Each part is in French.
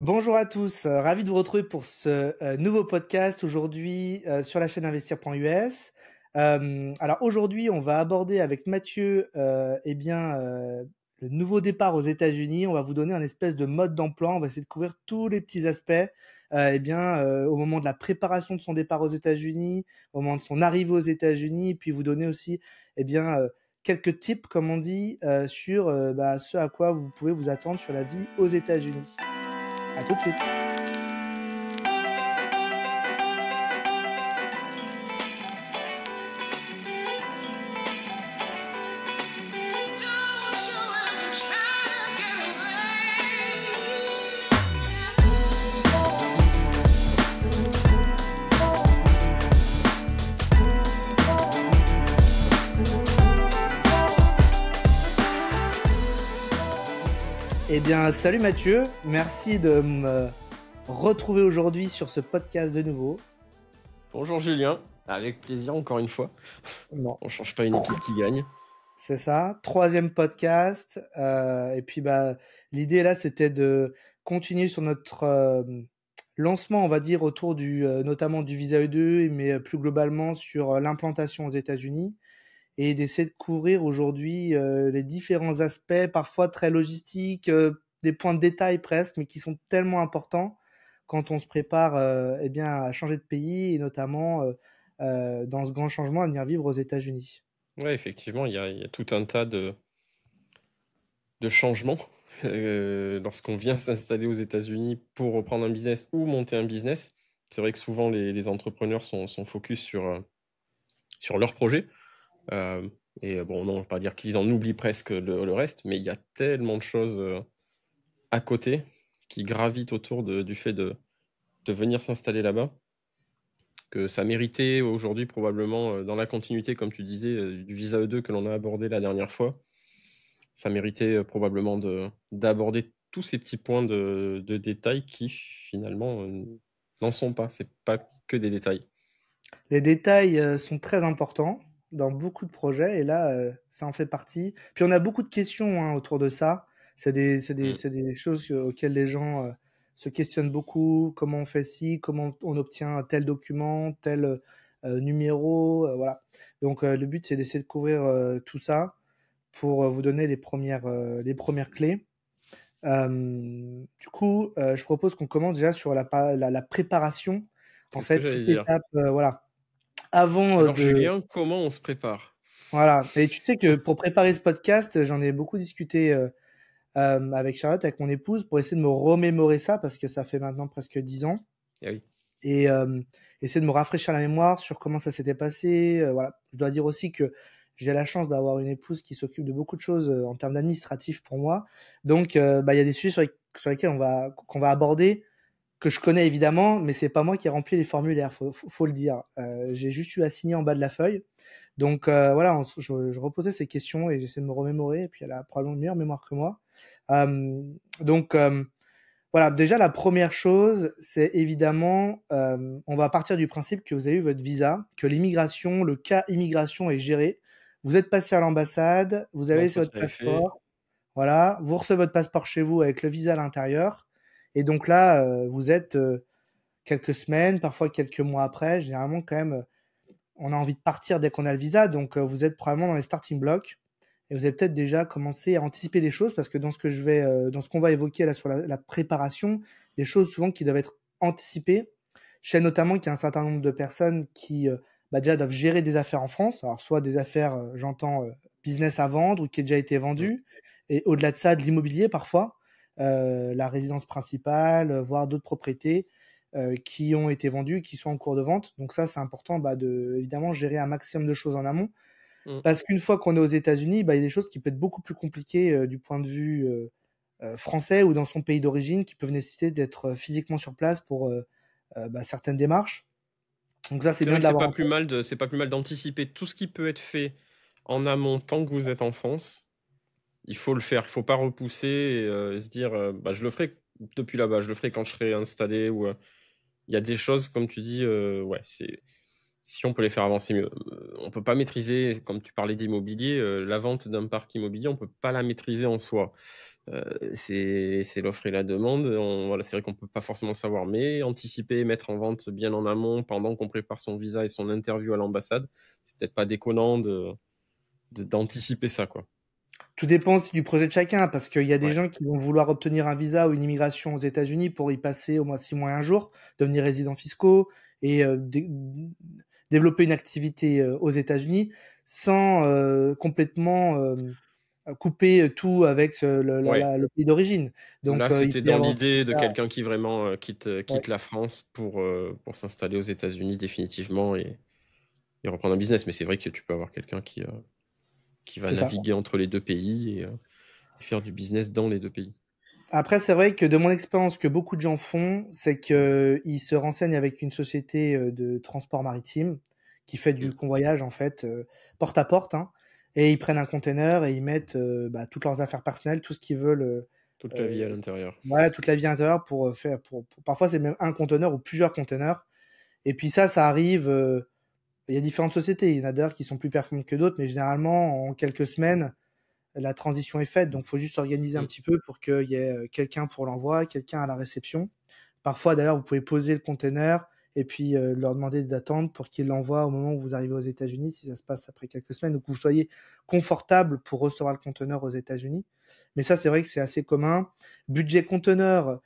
Bonjour à tous, ravi de vous retrouver pour ce nouveau podcast aujourd'hui sur la chaîne investir.us. Alors aujourd'hui, on va aborder avec Mathieu le nouveau départ aux États-Unis. On va vous donner un espèce de mode d'emploi. On va essayer de couvrir tous les petits aspects au moment de la préparation de son départ aux États-Unis, au moment de son arrivée aux États-Unis, puis vous donner aussi quelques tips, comme on dit, sur ce à quoi vous pouvez vous attendre sur la vie aux États-Unis. À tout de suite. Eh bien, salut Mathieu, merci de me retrouver aujourd'hui sur ce podcast de nouveau. Bonjour Julien, avec plaisir encore une fois. Non, On change pas une équipe qui gagne. c'est ça, troisième podcast. L'idée là, c'était de continuer sur notre lancement, on va dire, autour notamment du visa E2, mais plus globalement sur l'implantation aux États-Unis, et d'essayer de couvrir aujourd'hui les différents aspects, parfois très logistiques, des points de détail presque, mais qui sont tellement importants quand on se prépare à changer de pays, et notamment dans ce grand changement à venir vivre aux États-Unis. Ouais, effectivement, il y a tout un tas de changements lorsqu'on vient s'installer aux États-Unis pour reprendre un business ou monter un business. C'est vrai que souvent les entrepreneurs sont focus sur leur projet. Bon, non, on va pas dire qu'ils en oublient presque le reste, mais il y a tellement de choses à côté qui gravitent autour du fait de venir s'installer là-bas, que ça méritait aujourd'hui probablement, dans la continuité, comme tu disais, du visa E2 que l'on a abordé la dernière fois. Ça méritait probablement d'aborder tous ces petits points de détails qui finalement n'en sont pas. C'est pas que des détails. Les détails sont très importants dans beaucoup de projets, et là, ça en fait partie. Puis on a beaucoup de questions autour de ça. Mm. C'est des choses auxquelles les gens se questionnent beaucoup. Comment on fait ci, comment on obtient tel document, tel numéro, voilà. Donc le but, c'est d'essayer de couvrir tout ça pour vous donner les premières clés. Je propose qu'on commence déjà sur la préparation. En C'est ce que fait, j'allais toute dire. l'étape, voilà. Avant Alors Julien, comment on se prépare? voilà. Et tu sais que pour préparer ce podcast, j'en ai beaucoup discuté avec Charlotte, avec mon épouse, pour essayer de me remémorer ça, parce que ça fait maintenant presque 10 ans. Ah oui. Et essayer de me rafraîchir la mémoire sur comment ça s'était passé. Voilà. Je dois dire aussi que j'ai la chance d'avoir une épouse qui s'occupe de beaucoup de choses en termes d'administratif pour moi. Donc, il y a des sujets sur lesquels qu'on va aborder, que je connais évidemment, mais c'est pas moi qui ai rempli les formulaires, faut le dire. J'ai juste eu à signer en bas de la feuille. Donc voilà, je reposais ces questions et j'essaie de me remémorer. Et puis elle a probablement une meilleure mémoire que moi. Euh, donc voilà, déjà la première chose, c'est évidemment, on va partir du principe que vous avez eu votre visa, que l'immigration, le cas immigration est géré. Vous êtes passé à l'ambassade, vous avez laissé votre L'entretien est fait. passeport, voilà, vous recevez votre passeport chez vous avec le visa à l'intérieur. Et donc là, vous êtes quelques semaines, parfois quelques mois après. Généralement, quand même, on a envie de partir dès qu'on a le visa. Donc, vous êtes probablement dans les starting blocks. Et vous avez peut-être déjà commencé à anticiper des choses, parce que dans ce qu'on va évoquer là sur la préparation, des choses souvent qui doivent être anticipées. Je sais notamment qu'il y a un certain nombre de personnes qui déjà doivent gérer des affaires en France. Alors, soit des affaires, j'entends, business à vendre ou qui a déjà été Mm. vendu. Et au-delà de ça, de l'immobilier parfois, la résidence principale, voire d'autres propriétés qui ont été vendues, qui sont en cours de vente. Donc ça, c'est important de évidemment gérer un maximum de choses en amont. Mm. Parce qu'une fois qu'on est aux États-Unis, il y a des choses qui peuvent être beaucoup plus compliquées du point de vue français ou dans son pays d'origine, qui peuvent nécessiter d'être physiquement sur place pour certaines démarches. Donc ça, c'est C'est bien vrai de que l'avoir en tête. c'est pas plus mal d'anticiper tout ce qui peut être fait en amont tant que vous êtes en France. Il faut le faire, il faut pas repousser et se dire je le ferai depuis là-bas, je le ferai quand je serai installé. Ou il y a des choses, comme tu dis, ouais, si on peut les faire avancer mieux. On peut pas maîtriser, comme tu parlais d'immobilier, la vente d'un parc immobilier, on peut pas la maîtriser en soi. C'est l'offre et la demande. Voilà, c'est vrai qu'on peut pas forcément le savoir, mais anticiper, mettre en vente bien en amont, pendant qu'on prépare son visa et son interview à l'ambassade, c'est peut-être pas déconnant d'anticiper ça, quoi. Tout dépend aussi du projet de chacun, parce qu'il y a des Ouais. gens qui vont vouloir obtenir un visa ou une immigration aux États-Unis pour y passer au moins 6 mois et un jour, devenir résidents fiscaux et développer une activité aux États-Unis sans complètement couper tout avec Ouais. le pays d'origine. Là, Donc il c'était peut y dans avoir l'idée de ça, quelqu'un qui vraiment, ouais, quitte la France pour s'installer aux États-Unis définitivement et reprendre un business. Mais c'est vrai que tu peux avoir quelqu'un qui va c'est ça. naviguer entre les 2 pays et faire du business dans les 2 pays. Après, c'est vrai que de mon expérience, ce que beaucoup de gens font, c'est qu'ils se renseignent avec une société de transport maritime qui fait Mmh. du convoyage, en fait, porte à porte, hein, et ils prennent un container et ils mettent toutes leurs affaires personnelles, tout ce qu'ils veulent, Toute la vie à euh, l'intérieur. ouais, toute la vie intérieure pour faire, parfois c'est même un conteneur ou plusieurs conteneurs. Et puis ça arrive, il y a différentes sociétés, il y en a d'ailleurs qui sont plus performantes que d'autres, mais généralement, en quelques semaines, la transition est faite, donc il faut juste s'organiser un Mmh. petit peu pour qu'il y ait quelqu'un pour l'envoi, quelqu'un à la réception. Parfois, d'ailleurs, vous pouvez poser le container et puis leur demander d'attendre pour qu'ils l'envoient au moment où vous arrivez aux États-Unis, si ça se passe après quelques semaines, donc que vous soyez confortable pour recevoir le conteneur aux États-Unis. Mais ça, c'est vrai que c'est assez commun. Budget conteneur,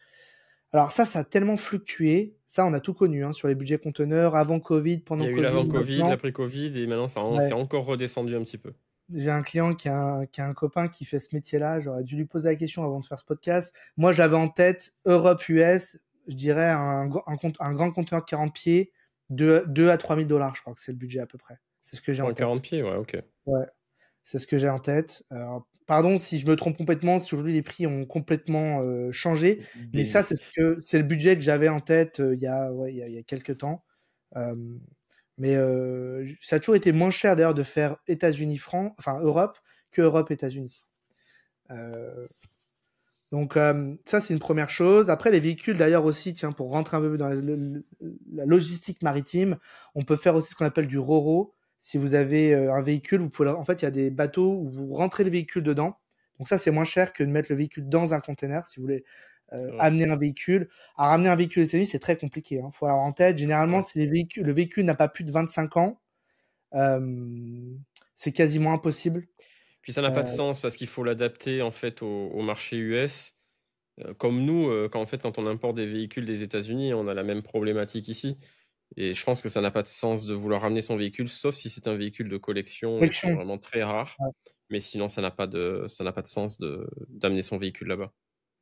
alors ça a tellement fluctué. Ça, on a tout connu hein, sur les budgets conteneurs, avant Covid, Il pendant y a eu Covid, l'avant-Covid, maintenant. l'après-Covid et maintenant c'est Ouais. encore redescendu un petit peu. J'ai un client qui a un copain qui fait ce métier-là. J'aurais dû lui poser la question avant de faire ce podcast. Moi, j'avais en tête Europe-US, je dirais un grand conteneur de 40 pieds, 2 à 3 000 dollars, je crois que c'est le budget à peu près. C'est ce que j'ai Pour en un 40 tête. pieds, ouais, OK. Ouais, c'est ce que j'ai en tête. Alors, pardon si je me trompe complètement, si aujourd'hui les prix ont complètement changé, mais ça, Des c'est le budget que j'avais en tête il y a quelques temps. Euh, mais ça a toujours été moins cher d'ailleurs de faire États-Unis-France, enfin Europe, que Europe-États-Unis. Euh, donc ça c'est une première chose. Après les véhicules d'ailleurs aussi, tiens, pour rentrer un peu dans la logistique maritime, on peut faire aussi ce qu'on appelle du ro-ro. Si vous avez un véhicule, vous pouvez, en fait il y a des bateaux où vous rentrez le véhicule dedans. Donc ça c'est moins cher que de mettre le véhicule dans un container si vous voulez c'est vrai. amener un véhicule. À ramener un véhicule aux États-Unis c'est très compliqué. Hein. Faut avoir en tête. Généralement Ouais. si le véhicule n'a pas plus de 25 ans, euh, c'est quasiment impossible. Puis ça n'a pas Euh, de sens parce qu'il faut l'adapter en fait au marché US. Comme nous, quand on importe des véhicules des États-Unis, on a la même problématique ici et je pense que ça n'a pas de sens de vouloir ramener son véhicule, sauf si c'est un véhicule de collection et c'est collection. vraiment très rare. Ouais. Mais sinon ça n'a pas de sens d'amener son véhicule là-bas.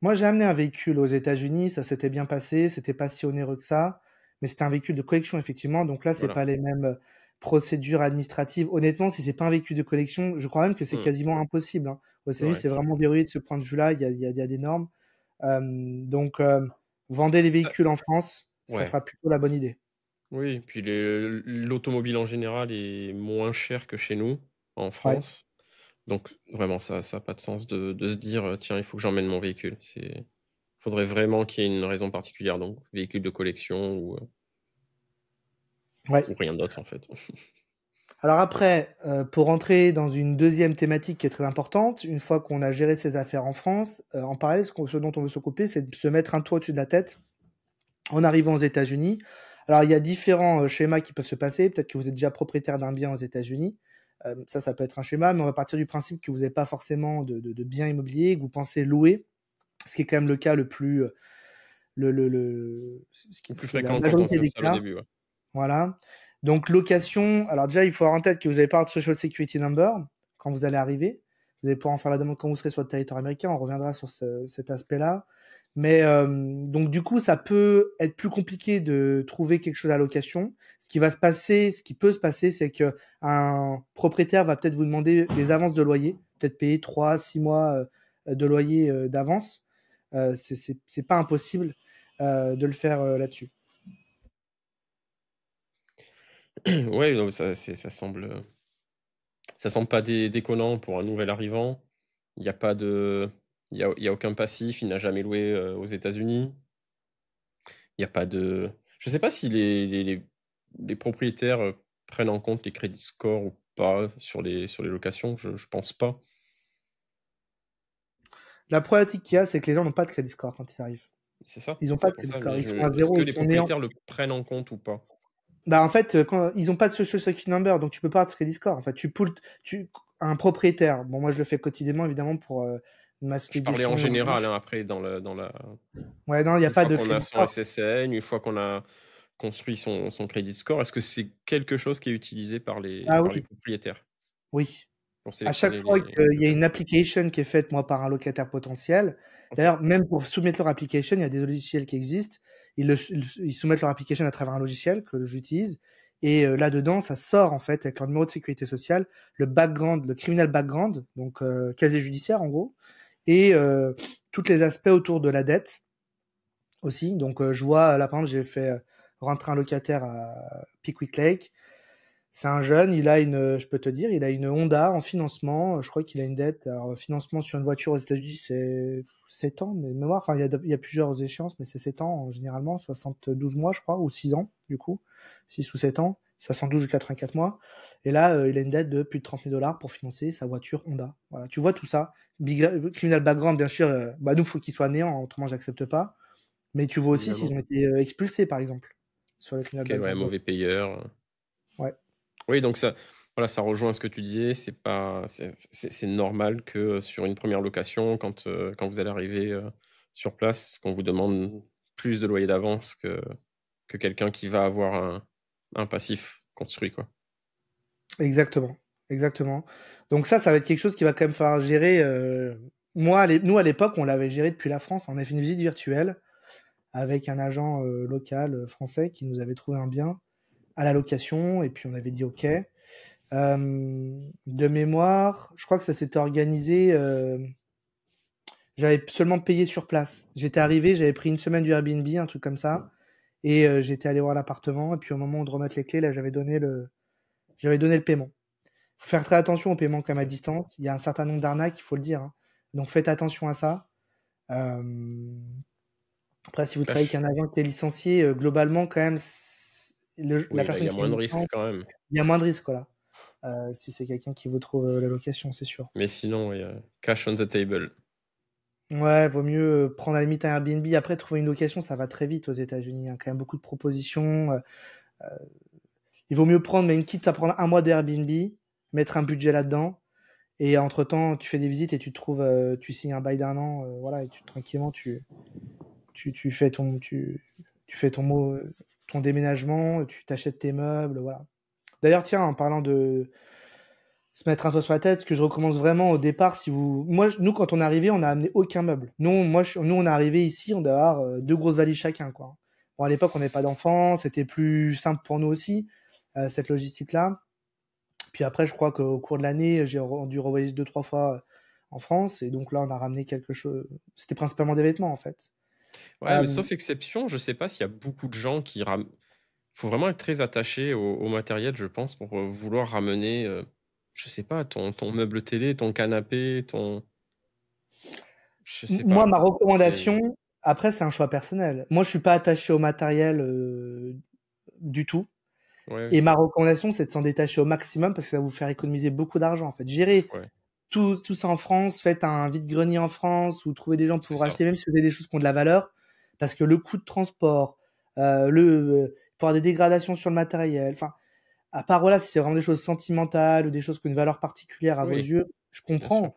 Moi, j'ai amené un véhicule aux États-Unis, ça s'était bien passé, c'était pas si onéreux que ça, mais c'était un véhicule de collection effectivement, donc là, c'est Voilà. pas les mêmes procédures administratives. Honnêtement, si c'est pas un véhicule de collection, je crois même que c'est Mmh. quasiment impossible. Hein. Aux États-Unis, Ouais. c'est vraiment verrouillé de ce point de vue-là, il y a des normes. Donc, vendez les Ah, véhicules en France, ça ouais. sera plutôt la bonne idée. Oui, puis l'automobile en général est moins chère que chez nous, en Ouais. France. Donc vraiment ça a pas de sens de se dire, «Tiens, il faut que j'emmène mon véhicule». Faudrait vraiment qu'il y ait une raison particulière, donc véhicule de collection Ouais. ou rien d'autre en fait. Alors après, pour rentrer dans une deuxième thématique qui est très importante, une fois qu'on a géré ses affaires en France, en parallèle, ce dont on veut s'occuper, c'est de se mettre un toit au-dessus de la tête en arrivant aux États-Unis. Alors, il y a différents schémas qui peuvent se passer. Peut-être que vous êtes déjà propriétaire d'un bien aux États-Unis. Ça peut être un schéma, mais on va partir du principe que vous n'avez pas forcément de bien immobilier, que vous pensez louer, ce qui est quand même le cas le plus, Le plus ce qui est la fréquent quand on majorité des s'installe au cas. début, ouais. Voilà. Donc, location. Alors, déjà, il faut avoir en tête que vous n'avez pas de Social Security Number quand vous allez arriver. Vous allez pouvoir en faire la demande quand vous serez sur le territoire américain. On reviendra sur cet aspect-là. Mais donc, du coup, ça peut être plus compliqué de trouver quelque chose à location. Ce qui peut se passer, c'est que un propriétaire va peut-être vous demander des avances de loyer, peut-être payer 3, 6 mois de loyer d'avance. C'est pas impossible de le faire là-dessus. Ouais, non, ça semble pas déconnant pour un nouvel arrivant. Il y a pas de il y a aucun passif, il n'a jamais loué, aux États-Unis. Il y a pas de je sais pas si les propriétaires, prennent en compte les crédits scores ou pas sur les locations? Je pense pas. La problématique qu'il y a, c'est que les gens n'ont pas de crédit score quand ils arrivent. C'est ça, Ils n'ont pas c'est de pour crédit ça, score. mais Ils sont à est-ce zéro, que ils les sont néants. propriétaires le prennent en compte ou pas? Bah, en fait, quand ils ont pas de social security number, donc tu peux pas avoir de crédit score. En fait, un propriétaire. Bon, moi, je le fais quotidiennement, évidemment, pour ma Je société de parlais en gestion. général, hein, après dans la Ouais, non, il n'y a une pas fois de qu'on a crédit son score. SSN, une fois qu'on a construit son crédit score, est-ce que c'est quelque chose qui est utilisé par les Ah par les oui, propriétaires oui. pour À chaque sélectionner fois les qu'il y a une logements? application qui est faite, moi, par un locataire potentiel, OK. d'ailleurs, même pour soumettre leur application, il y a des logiciels qui existent. Ils soumettent leur application à travers un logiciel que j'utilise. Et là-dedans, ça sort, en fait, avec leur numéro de sécurité sociale, le background, le criminal background, donc casier judiciaire, en gros, et tous les aspects autour de la dette aussi. Donc, je vois, là, par exemple, j'ai fait rentrer un locataire à Pickwick Lake. C'est un jeune, je peux te dire, il a une Honda en financement. Je crois qu'il a une dette. Alors, financement sur une voiture aux États-Unis, c'est 7 ans, mais mémoire. Enfin, il y a plusieurs échéances, mais c'est 7 ans, généralement, 72 mois, je crois, ou 6 ans, du coup. 6 ou 7 ans, 72 ou 84 mois. Et là, il a une dette de plus de 30 000 dollars pour financer sa voiture Honda. Voilà. Tu vois tout ça. Criminal background, bien sûr, bah, nous, faut qu'il soit néant, autrement, j'accepte pas. Mais tu vois aussi s'ils Évidemment. ont été expulsés, par exemple, sur le criminal OK, ouais, background. Donc, mauvais payeur. ouais. Oui, donc ça voilà, ça rejoint ce que tu disais, c'est normal que, sur une première location, quand vous allez arriver, sur place, qu'on vous demande plus de loyer d'avance que quelqu'un qui va avoir un passif construit, quoi. Exactement, exactement. Donc ça va être quelque chose qui va quand même falloir gérer. Moi, nous à l'époque, on l'avait géré depuis la France. On a fait une visite virtuelle avec un agent local français qui nous avait trouvé un bien à la location et puis on avait dit OK. De mémoire, je crois que ça s'était organisé. J'avais seulement payé sur place. J'étais arrivé, j'avais pris une semaine du Airbnb, un truc comme ça, et j'étais allé voir l'appartement. Et puis au moment de remettre les clés, là, j'avais donné le paiement. Faut faire très attention au paiement comme à OK. distance. Il y a un certain nombre d'arnaques, il faut le dire, hein. Donc faites attention à ça. Euh, Après, si vous travaillez Cash. avec un agent qui est licencié, globalement, quand même, la Oui, là, il y personne a qui est moins de risques licence, quand même. il y a moins de risques, voilà. Si c'est quelqu'un qui vous trouve la location, c'est sûr. Mais sinon, oui, cash on the table. Ouais, vaut mieux prendre à la limite un Airbnb. Après, trouver une location, ça va très vite aux États-Unis. Il y a quand même beaucoup de propositions. Il vaut mieux prendre, même quitte à prendre un mois de Airbnb, mettre un budget là-dedans. Et entre-temps, tu fais des visites et tu signes un bail d'un an, voilà, et tranquillement, tu fais ton déménagement, tu t'achètes tes meubles, voilà. D'ailleurs, tiens, en parlant de se mettre un toit sur la tête, ce que je recommande vraiment au départ, nous, quand on est arrivé, on n'a amené aucun meuble. Nous, on est arrivé ici, on doit avoir deux grosses valises chacun, quoi. Bon, à l'époque, on n'avait pas d'enfants, c'était plus simple pour nous aussi, cette logistique-là. Puis après, je crois qu'au cours de l'année, dû revoyager 2, 3 fois en France. Et donc là, on a ramené quelque chose. C'était principalement des vêtements, en fait. Ouais, mais Euh, sauf exception, je sais pas s'il y a beaucoup de gens qui ram faut vraiment être très attaché au matériel, je pense, pour, vouloir ramener, je sais pas, ton meuble télé, ton canapé, je sais Moi, pas, ma c'est recommandation, après, c'est un choix personnel. Moi, je suis pas attaché au matériel du tout. ouais, Et ma recommandation, c'est de s'en détacher au maximum parce que ça va vous faire économiser beaucoup d'argent, en fait. Gérez ouais, tout ça en France, faites un vide-grenier en France ou trouvez des gens c'est pour ça. acheter, même si vous avez des choses qui ont de la valeur, parce que le coût de transport, pour avoir des dégradations sur le matériel, enfin, à part voilà, si c'est vraiment des choses sentimentales ou des choses qui ont une valeur particulière à vos Oui, yeux, je bien sûr. comprends.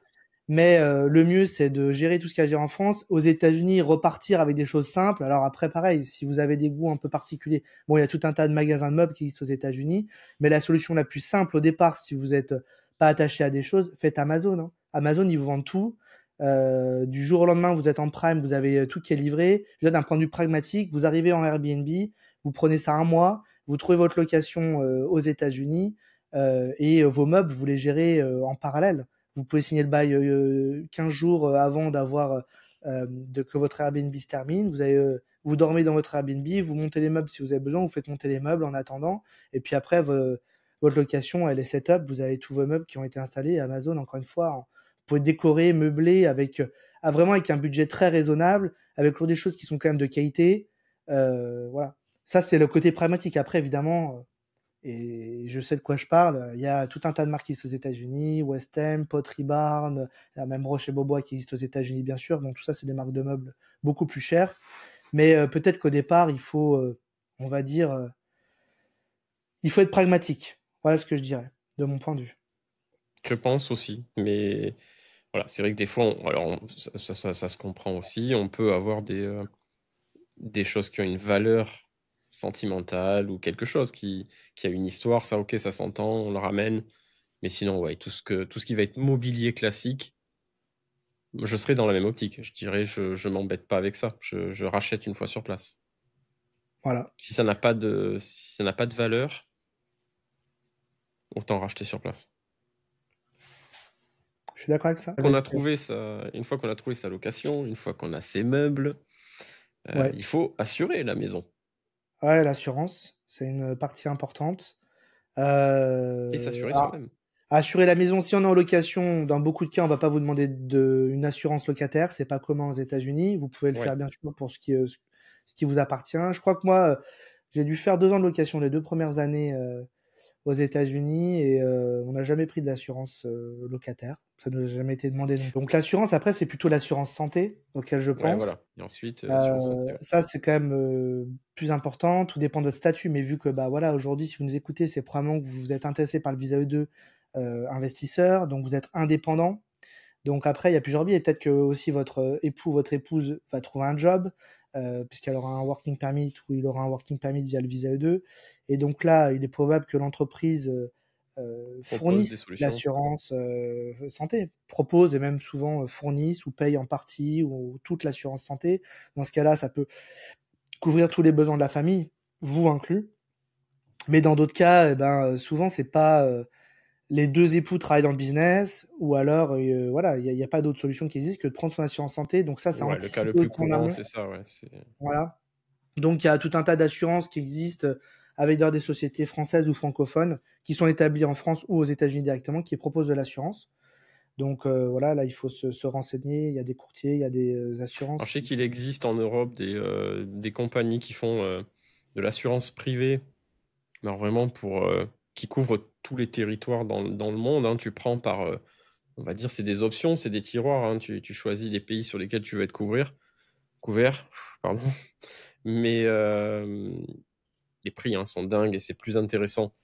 Mais le mieux, c'est de gérer tout ce qu'il y a à gérer en France. Aux États-Unis, repartir avec des choses simples. Alors après, pareil, si vous avez des goûts un peu particuliers, bon, il y a tout un tas de magasins de meubles qui existent aux États-Unis. Mais la solution la plus simple au départ, si vous êtes pas attaché à des choses, faites Amazon, hein. Amazon, ils vous vendent tout. Du jour au lendemain, vous êtes en Prime, vous avez tout qui est livré. Je veux dire, d'un point de vue pragmatique, vous arrivez en Airbnb, vous prenez ça un mois, vous trouvez votre location aux États-Unis et vos meubles, vous les gérez en parallèle. Vous pouvez signer le bail 15 jours avant que votre Airbnb se termine. Vous dormez dans votre Airbnb, vous montez les meubles si vous avez besoin, vous faites monter les meubles en attendant. Et puis après, votre location, elle est set-up. Vous avez tous vos meubles qui ont été installés. Amazon, encore une fois, vous pouvez décorer, meubler vraiment avec un budget très raisonnable, avec toujours des choses qui sont quand même de qualité. Voilà. Ça, c'est le côté pragmatique. Après, évidemment, et je sais de quoi je parle. Il y a tout un tas de marques qui existent aux États-Unis, West Ham, Pottery Barn, il y a même Roche et Bobois qui existent aux États-Unis, bien sûr. Donc tout ça, c'est des marques de meubles beaucoup plus chères. Mais peut-être qu'au départ, il faut, on va dire, il faut être pragmatique. Voilà ce que je dirais, de mon point de vue. Je pense aussi, mais voilà, c'est vrai que des fois, ça se comprend aussi. On peut avoir des choses qui ont une valeur sentimentale ou quelque chose qui a une histoire. Ça, ok, ça s'entend, on le ramène. Mais sinon, ouais, tout ce qui va être mobilier classique, je serai dans la même optique. Je dirais, je m'embête pas avec ça. Je rachète une fois sur place. Voilà. Si ça n'a pas de valeur, autant racheter sur place. Je suis d'accord avec ça. Une fois qu'on a trouvé sa location, une fois qu'on a ses meubles, Ouais. il faut assurer la maison. Ouais, l'assurance, c'est une partie importante. Et s'assurer Alors, soi-même. assurer la maison, si on est en location, dans beaucoup de cas, on va pas vous demander une assurance locataire. C'est pas commun aux États-Unis. Vous pouvez le Ouais. faire bien sûr pour ce qui vous appartient. Je crois que moi, j'ai dû faire 2 ans de location les 2 premières années aux États-Unis et on n'a jamais pris de l'assurance locataire. Ça nous a jamais été demandé non plus. Donc l'assurance, après, c'est plutôt l'assurance santé auquel je Ouais, pense. voilà. Et ensuite, l'assurance santé. Ouais. Ça, c'est quand même plus important. Tout dépend de votre statut, mais vu que bah voilà, aujourd'hui, si vous nous écoutez, c'est probablement que vous êtes intéressé par le visa E2 investisseur, donc vous êtes indépendant. Donc après, il y a plusieurs biais. Peut-être que aussi votre époux, votre épouse va trouver un job, puisqu'elle aura un working permit ou il aura un working permit via le visa E2. Et donc là, il est probable que l'entreprise Propose des fournisse solutions. l'assurance santé, propose et même souvent fournisse ou paye en partie ou toute l'assurance santé. Dans ce cas-là, ça peut couvrir tous les besoins de la famille, vous inclus. Mais dans d'autres cas, eh ben, souvent, c'est pas les 2 époux travaillent dans le business, ou alors, voilà, il y a pas d'autre solution qui existe que de prendre son assurance santé. Donc ça, c'est Ouais, le cas le anticipé plus aussi en courant, amont. c'est ça, ouais. Voilà. Donc il y a tout un tas d'assurances qui existent avec d'ailleurs des sociétés françaises ou francophones qui sont établies en France ou aux États-Unis directement, qui proposent de l'assurance. Donc voilà, là, il faut se renseigner. Il y a des courtiers, il y a des Alors, assurances je sais qui. qu'il existe en Europe des compagnies qui font de l'assurance privée, mais alors vraiment qui couvrent tous les territoires dans le monde. Hein. Tu prends on va dire, c'est des options, c'est des tiroirs. Hein. Tu choisis les pays sur lesquels tu veux être couvert, pardon. Mais les prix sont dingues et c'est plus intéressant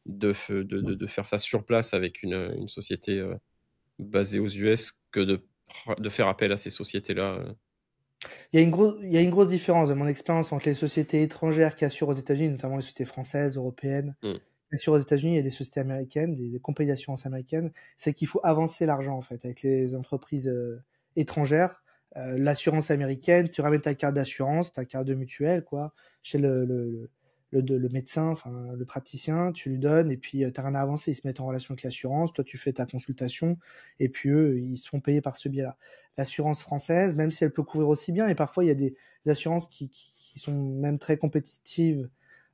de faire ça sur place avec une société basée aux US que de faire appel à ces sociétés-là. Il y a une grosse différence de mon expérience entre les sociétés étrangères qui assurent aux États-Unis, notamment les sociétés françaises, européennes, Hmm. qui assurent aux États-Unis et des sociétés américaines, des compagnies d'assurance américaines. C'est qu'il faut avancer l'argent en fait avec les entreprises étrangères. L'assurance américaine, tu ramènes ta carte d'assurance, ta carte de mutuelle, quoi, chez le médecin, enfin le praticien, tu lui donnes et puis t'as rien à avancer. Ils se mettent en relation avec l'assurance, toi tu fais ta consultation et puis eux ils se font payer par ce biais-là. L'assurance française, même si elle peut couvrir aussi bien, et parfois il y a des assurances qui sont même très compétitives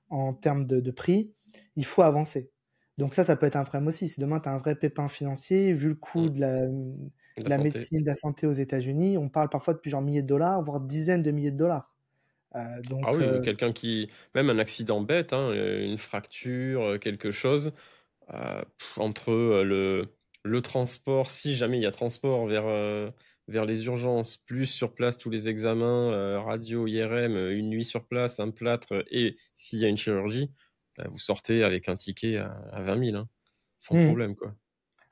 en termes de prix, il faut avancer. Donc ça peut être un problème aussi. Si demain tu as un vrai pépin financier, vu le coût Hmm. de La la santé. médecine, de la santé aux États-Unis, on parle parfois de plusieurs milliers de dollars, voire dizaines de milliers de dollars. Ah Donc, oui, même un accident bête, hein, une fracture, quelque chose, entre le transport, si jamais il y a transport vers les urgences, plus sur place tous les examens, radio, IRM, une nuit sur place, un plâtre, et s'il y a une chirurgie, vous sortez avec un ticket à 20 000, hein, sans mmh. problème, quoi.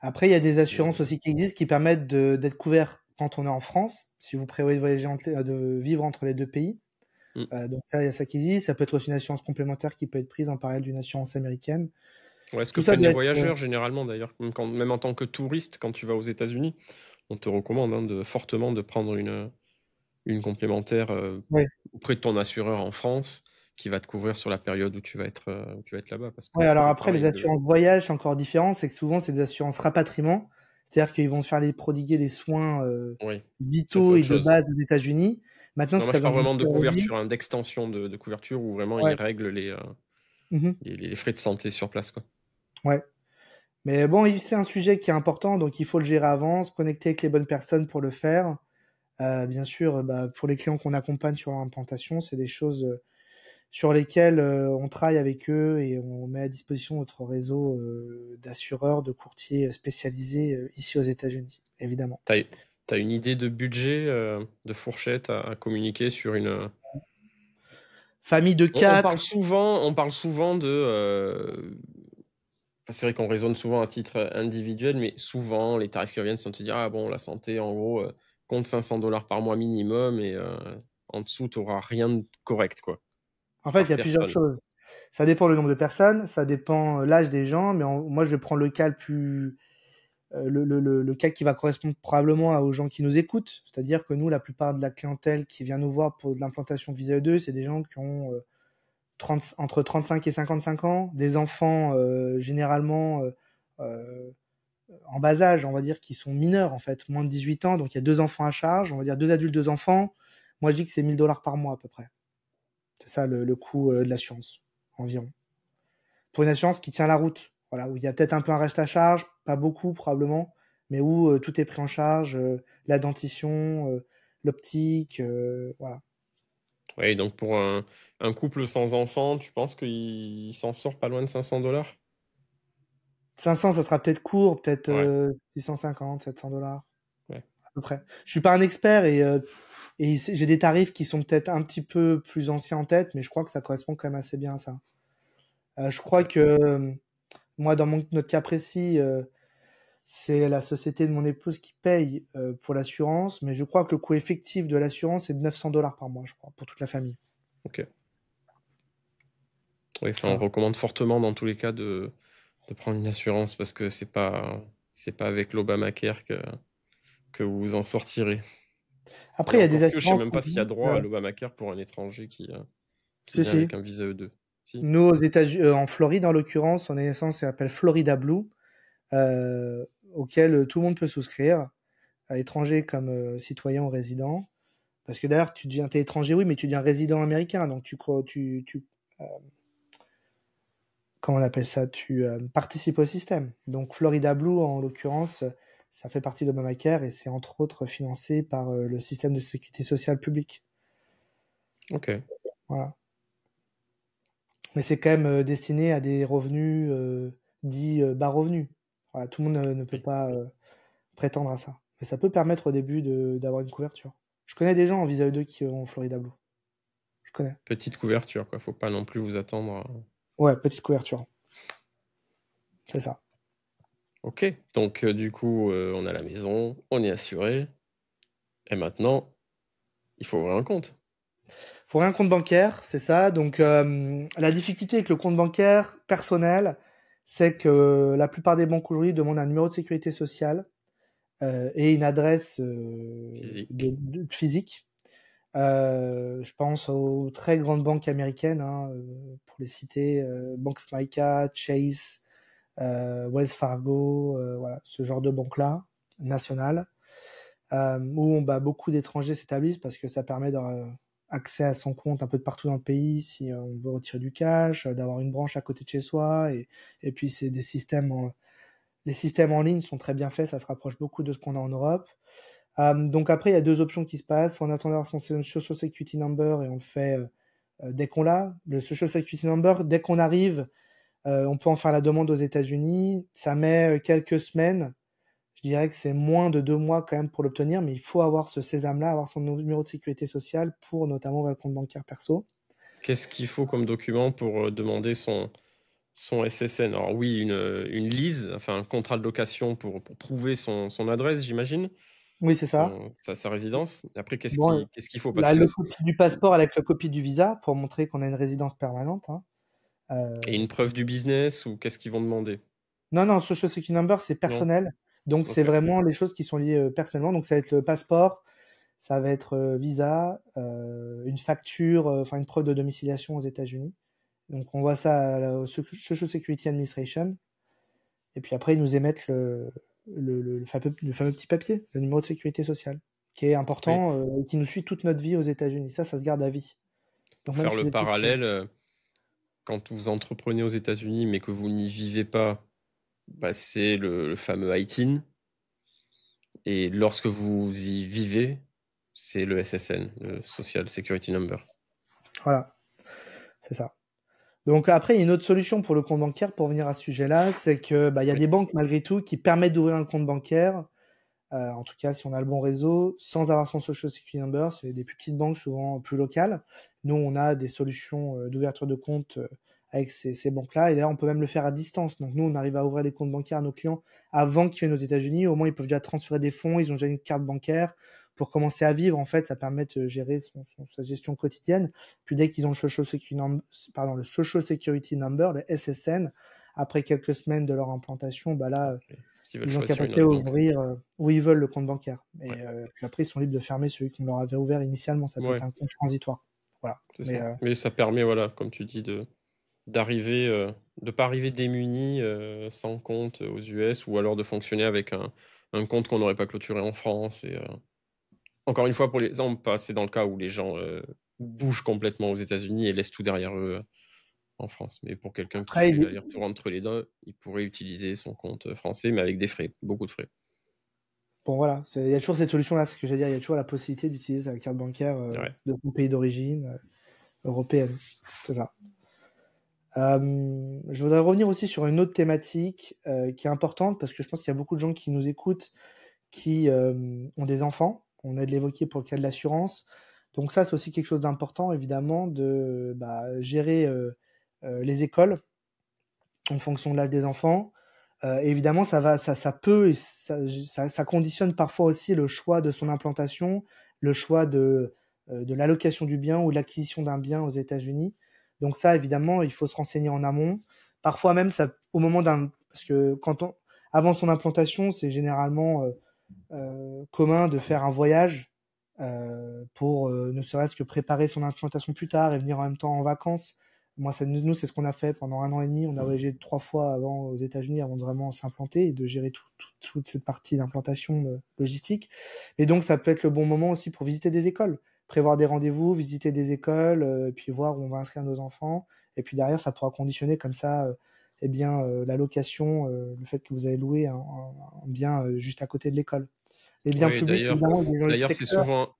Après, il y a des assurances Et- aussi qui existent qui permettent d'être couverts quand on est en France, si vous prévoyez de voyager de vivre entre les 2 pays. Mm. Donc ça, il y a ça qui existe. Ça peut être aussi une assurance complémentaire qui peut être prise en parallèle d'une assurance américaine. Ouais, ce que Tout ça prennent les doit être voyageurs généralement d'ailleurs, même en tant que touriste, quand tu vas aux États-Unis, on te recommande fortement de prendre une complémentaire ouais. auprès de ton assureur en France qui va te couvrir sur la période où où tu vas être là-bas. Parce que Ouais, alors toujours après, les pareil, assurances voyage, c'est encore différent. C'est que souvent, c'est des assurances rapatriement. C'est-à-dire qu'ils vont faire prodiguer les soins oui, ça c'est vitaux et autre de chose. base aux États-Unis. Maintenant, Non, si moi tu as je besoin parle d'une vraiment de chirurgie, couverture, hein, d'extension de couverture où vraiment ils ouais. règlent Mhm. les frais de santé sur place, quoi. Ouais. Mais bon, c'est un sujet qui est important, donc il faut le gérer avant, se connecter avec les bonnes personnes pour le faire. Bien sûr, bah, pour les clients qu'on accompagne sur leur implantation, c'est des choses sur lesquels on travaille avec eux et on met à disposition notre réseau d'assureurs, de courtiers spécialisés ici aux États-Unis, évidemment. T'as une idée de budget, de fourchette à communiquer sur une... Famille de On 4. parle souvent de... C'est vrai qu'on raisonne souvent à titre individuel, mais souvent, les tarifs qui reviennent sont de te dire, ah bon, la santé, en gros, compte $500 par mois minimum, et en dessous, tu n'auras rien de correct, quoi, En fait, il par y a plusieurs personne. choses. Ça dépend le nombre de personnes, ça dépend l'âge des gens, mais moi, je vais prendre le cas le plus, le cas qui va correspondre probablement aux gens qui nous écoutent. C'est-à-dire que nous, la plupart de la clientèle qui vient nous voir pour de l'implantation de Visa E2, c'est des gens qui ont 30, entre 35 et 55 ans, des enfants généralement en bas âge, on va dire, qui sont mineurs, en fait, moins de 18 ans. Donc, il y a 2 enfants à charge, on va dire 2 adultes, 2 enfants. Moi, je dis que c'est $1000 par mois à peu près. C'est ça le coût de l'assurance, environ. Pour une assurance qui tient la route, voilà, où il y a peut-être un peu un reste à charge, pas beaucoup probablement, mais où tout est pris en charge, la dentition, l'optique, voilà. Oui, donc pour un couple sans enfant, tu penses qu'il s'en sort pas loin de $500? 500, ça sera peut-être court, peut-être Ouais, 650, $700, ouais. à peu près. Je suis pas un expert et j'ai des tarifs qui sont peut-être un petit peu plus anciens en tête, mais je crois que ça correspond quand même assez bien à ça. Je crois Ok. que moi, dans notre cas précis, c'est la société de mon épouse qui paye pour l'assurance, mais je crois que le coût effectif de l'assurance est de $900 par mois, je crois, pour toute la famille. Ok. Oui, enfin, on Voilà. recommande fortement dans tous les cas de prendre une assurance parce que c'est pas avec l'Obamacare que vous vous en sortirez. Et Après, il y a des encore que, je sais assurances même pas s'il y a aussi. droit à l'Obamacare pour un étranger qui Si, vient si. avec un visa E2. Si? Nous, aux États-Unis, en Floride, en l'occurrence, on est naissance, ça s'appelle Florida Blue, euh, auquel tout le monde peut souscrire, à étranger comme citoyen ou résident. Parce que d'ailleurs, t'es étranger, oui, mais tu deviens résident américain, donc euh, comment on appelle ça, tu participes au système. Donc Florida Blue, en l'occurrence, ça fait partie d'Obamacare et c'est entre autres financé par le système de sécurité sociale publique. Ok. Voilà. Mais c'est quand même destiné à des revenus dits bas revenus. Voilà, tout le monde ne peut Oui. pas prétendre à ça. Mais ça peut permettre au début d'avoir une couverture. Je connais des gens en visa E2 qui ont Florida Blue. Je connais. Petite couverture, quoi. Faut pas non plus vous attendre Ouais, petite couverture. C'est ça. Ok. Donc, du coup, on a la maison, on est assuré. Et maintenant, il faut ouvrir un compte. Faut un compte bancaire, c'est ça. Donc la difficulté avec le compte bancaire personnel, c'est que la plupart des banques aujourd'hui demandent un numéro de sécurité sociale et une adresse Physique. physique. Je pense aux très grandes banques américaines, hein, pour les citer, Bank of America, Chase, Wells Fargo, voilà, ce genre de banques-là, nationales, où bah, beaucoup d'étrangers s'établissent parce que ça permet d'avoir accès à son compte un peu de partout dans le pays si on veut retirer du cash, d'avoir une branche à côté de chez soi, et puis c'est des systèmes les systèmes en ligne sont très bien faits, ça se rapproche beaucoup de ce qu'on a en Europe. Donc après, il y a deux options qui se passent. On attend d'avoir son Social Security Number et on le fait dès qu'on l'a. Le Social Security Number, dès qu'on arrive, on peut en faire la demande aux États-Unis. Ça met quelques semaines. Je dirais que c'est moins de 2 mois quand même pour l'obtenir, mais il faut avoir ce sésame-là, avoir son numéro de sécurité sociale pour notamment ouvrir le compte bancaire perso. Qu'est-ce qu'il faut comme document pour demander son SSN? Alors oui, une lease, enfin un contrat de location pour prouver son adresse, j'imagine, Oui, c'est ça. sa résidence. Après, Bon, qu'est-ce qu'il faut? Parce là, que le copie du passeport avec la copie du visa pour montrer qu'on a une résidence permanente, hein. et une preuve du business ou qu'est-ce qu'ils vont demander? Non, non, Social Security Number, c'est Non? personnel. Donc, c'est Ok. vraiment les choses qui sont liées personnellement. Donc, ça va être le passeport, ça va être visa, une facture, enfin une preuve de domiciliation aux États-Unis. Donc, on voit ça au Social Security Administration. Et puis après, ils nous émettent le fameux petit papier, le numéro de sécurité sociale, qui est Oui. important et qui nous suit toute notre vie aux États-Unis. Ça se garde à vie. Donc, Pour même faire si le depuis que... parallèle, quand vous entreprenez aux États-Unis mais que vous n'y vivez pas, bah, c'est le fameux ITIN. Et lorsque vous y vivez, c'est le SSN, le Social Security Number. Voilà. c'est ça. Donc après, il y a une autre solution pour le compte bancaire, pour revenir à ce sujet-là, c'est que il y a Oui. des banques malgré tout qui permettent d'ouvrir un compte bancaire, en tout cas si on a le bon réseau, sans avoir son Social Security Number. C'est des plus petites banques, souvent plus locales. Nous, on a des solutions d'ouverture de compte avec ces banques-là, et d'ailleurs, on peut même le faire à distance. Donc nous, on arrive à ouvrir les comptes bancaires à nos clients avant qu'ils viennent aux États-Unis. Au moins, ils peuvent déjà transférer des fonds, ils ont déjà une carte bancaire pour commencer à vivre. En fait, ça permet de gérer sa gestion quotidienne. Puis dès qu'ils ont le Social Security Number, le SSN, après quelques semaines de leur implantation, bah là, Ok. S'ils veulent ils ont choisir une capacité à autre banque. ouvrir où ils veulent le compte bancaire. Et Ouais. puis après, ils sont libres de fermer celui qu'on leur avait ouvert initialement. Ça peut être Ouais, un compte transitoire. Voilà. c'est Mais ça. Mais ça permet, voilà, comme tu dis, d'arriver, de pas arriver démuni, sans compte aux US ou alors de fonctionner avec un compte qu'on n'aurait pas clôturé en France et encore une fois, pour l'exemple, pas c'est dans le cas où les gens, bougent complètement aux États-Unis et laissent tout derrière eux, en France. Mais pour quelqu'un qui après, fait l'aller-retour entre les 2, il pourrait utiliser son compte, français, mais avec des frais, beaucoup de frais. bon, voilà, il y a toujours cette solution-là, c'est ce que j'allais dire, il y a toujours la possibilité d'utiliser sa carte bancaire Ouais. de ton pays d'origine européenne. C'est ça. Je voudrais revenir aussi sur une autre thématique qui est importante parce que je pense qu'il y a beaucoup de gens qui nous écoutent qui ont des enfants. On a de l'évoquer pour le cas de l'assurance. Donc ça, c'est aussi quelque chose d'important, évidemment, de gérer les écoles en fonction de l'âge des enfants. Évidemment, ça peut, et ça conditionne parfois aussi le choix de son implantation, le choix de l'allocation du bien ou l'acquisition d'un bien aux États-Unis. Donc ça, évidemment, il faut se renseigner en amont. Parfois même, ça, au moment parce que avant son implantation, c'est généralement commun de faire un voyage pour ne serait-ce que préparer son implantation plus tard et venir en même temps en vacances. Moi, nous, c'est ce qu'on a fait pendant 1 an et demi. On a voyagé 3 fois avant aux États-Unis avant de vraiment s'implanter et de gérer toute cette partie d'implantation logistique. Et donc, ça peut être le bon moment aussi pour visiter des écoles, prévoir des rendez-vous, visiter des écoles, puis voir où on va inscrire nos enfants. Et puis derrière, ça pourra conditionner comme ça, eh bien, la location, le fait que vous avez loué un bien juste à côté de l'école. Les biens Oui, publics, évidemment, ils ont le d'ailleurs, c'est secteur. souvent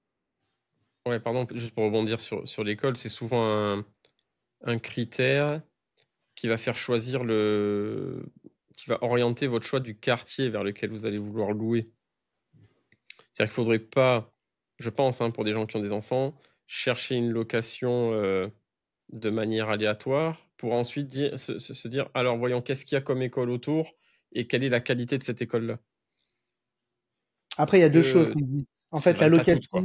ouais, pardon, juste pour rebondir sur l'école, c'est souvent un critère qui va faire choisir qui va orienter votre choix du quartier vers lequel vous allez vouloir louer. C'est-à-dire qu'il faudrait pas, je pense, hein, pour des gens qui ont des enfants, chercher une location, de manière aléatoire pour ensuite se dire: «Alors voyons, qu'est-ce qu'il y a comme école autour et quelle est la qualité de cette école-là?» Après, il y Parce a deux choses que qu'on dit. En se fait, valent pas toutes, quoi.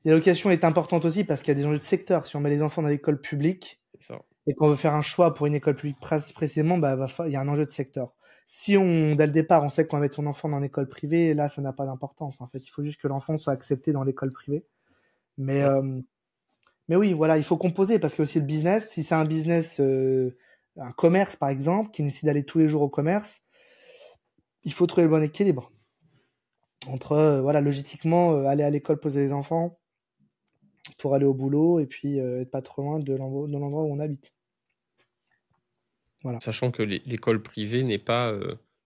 la location est importante aussi parce qu'il y a des enjeux de secteur. Si on met les enfants dans l'école publique C'est ça. et qu'on veut faire un choix pour une école publique précisément, il y a un enjeu de secteur. Si dès le départ, on sait qu'on va mettre son enfant dans l'école privée, là, ça n'a pas d'importance. En fait, il faut juste que l'enfant soit accepté dans l'école privée. Mais, Ouais. euh, mais oui, voilà, il faut composer parce que aussi le business, si c'est un business, un commerce par exemple, qui nécessite d'aller tous les jours au commerce, il faut trouver le bon équilibre entre, voilà, logistiquement, aller à l'école poser les enfants pour aller au boulot et puis être pas trop loin de l'endroit où on habite. Voilà. Sachant que l'école privée n'est pas,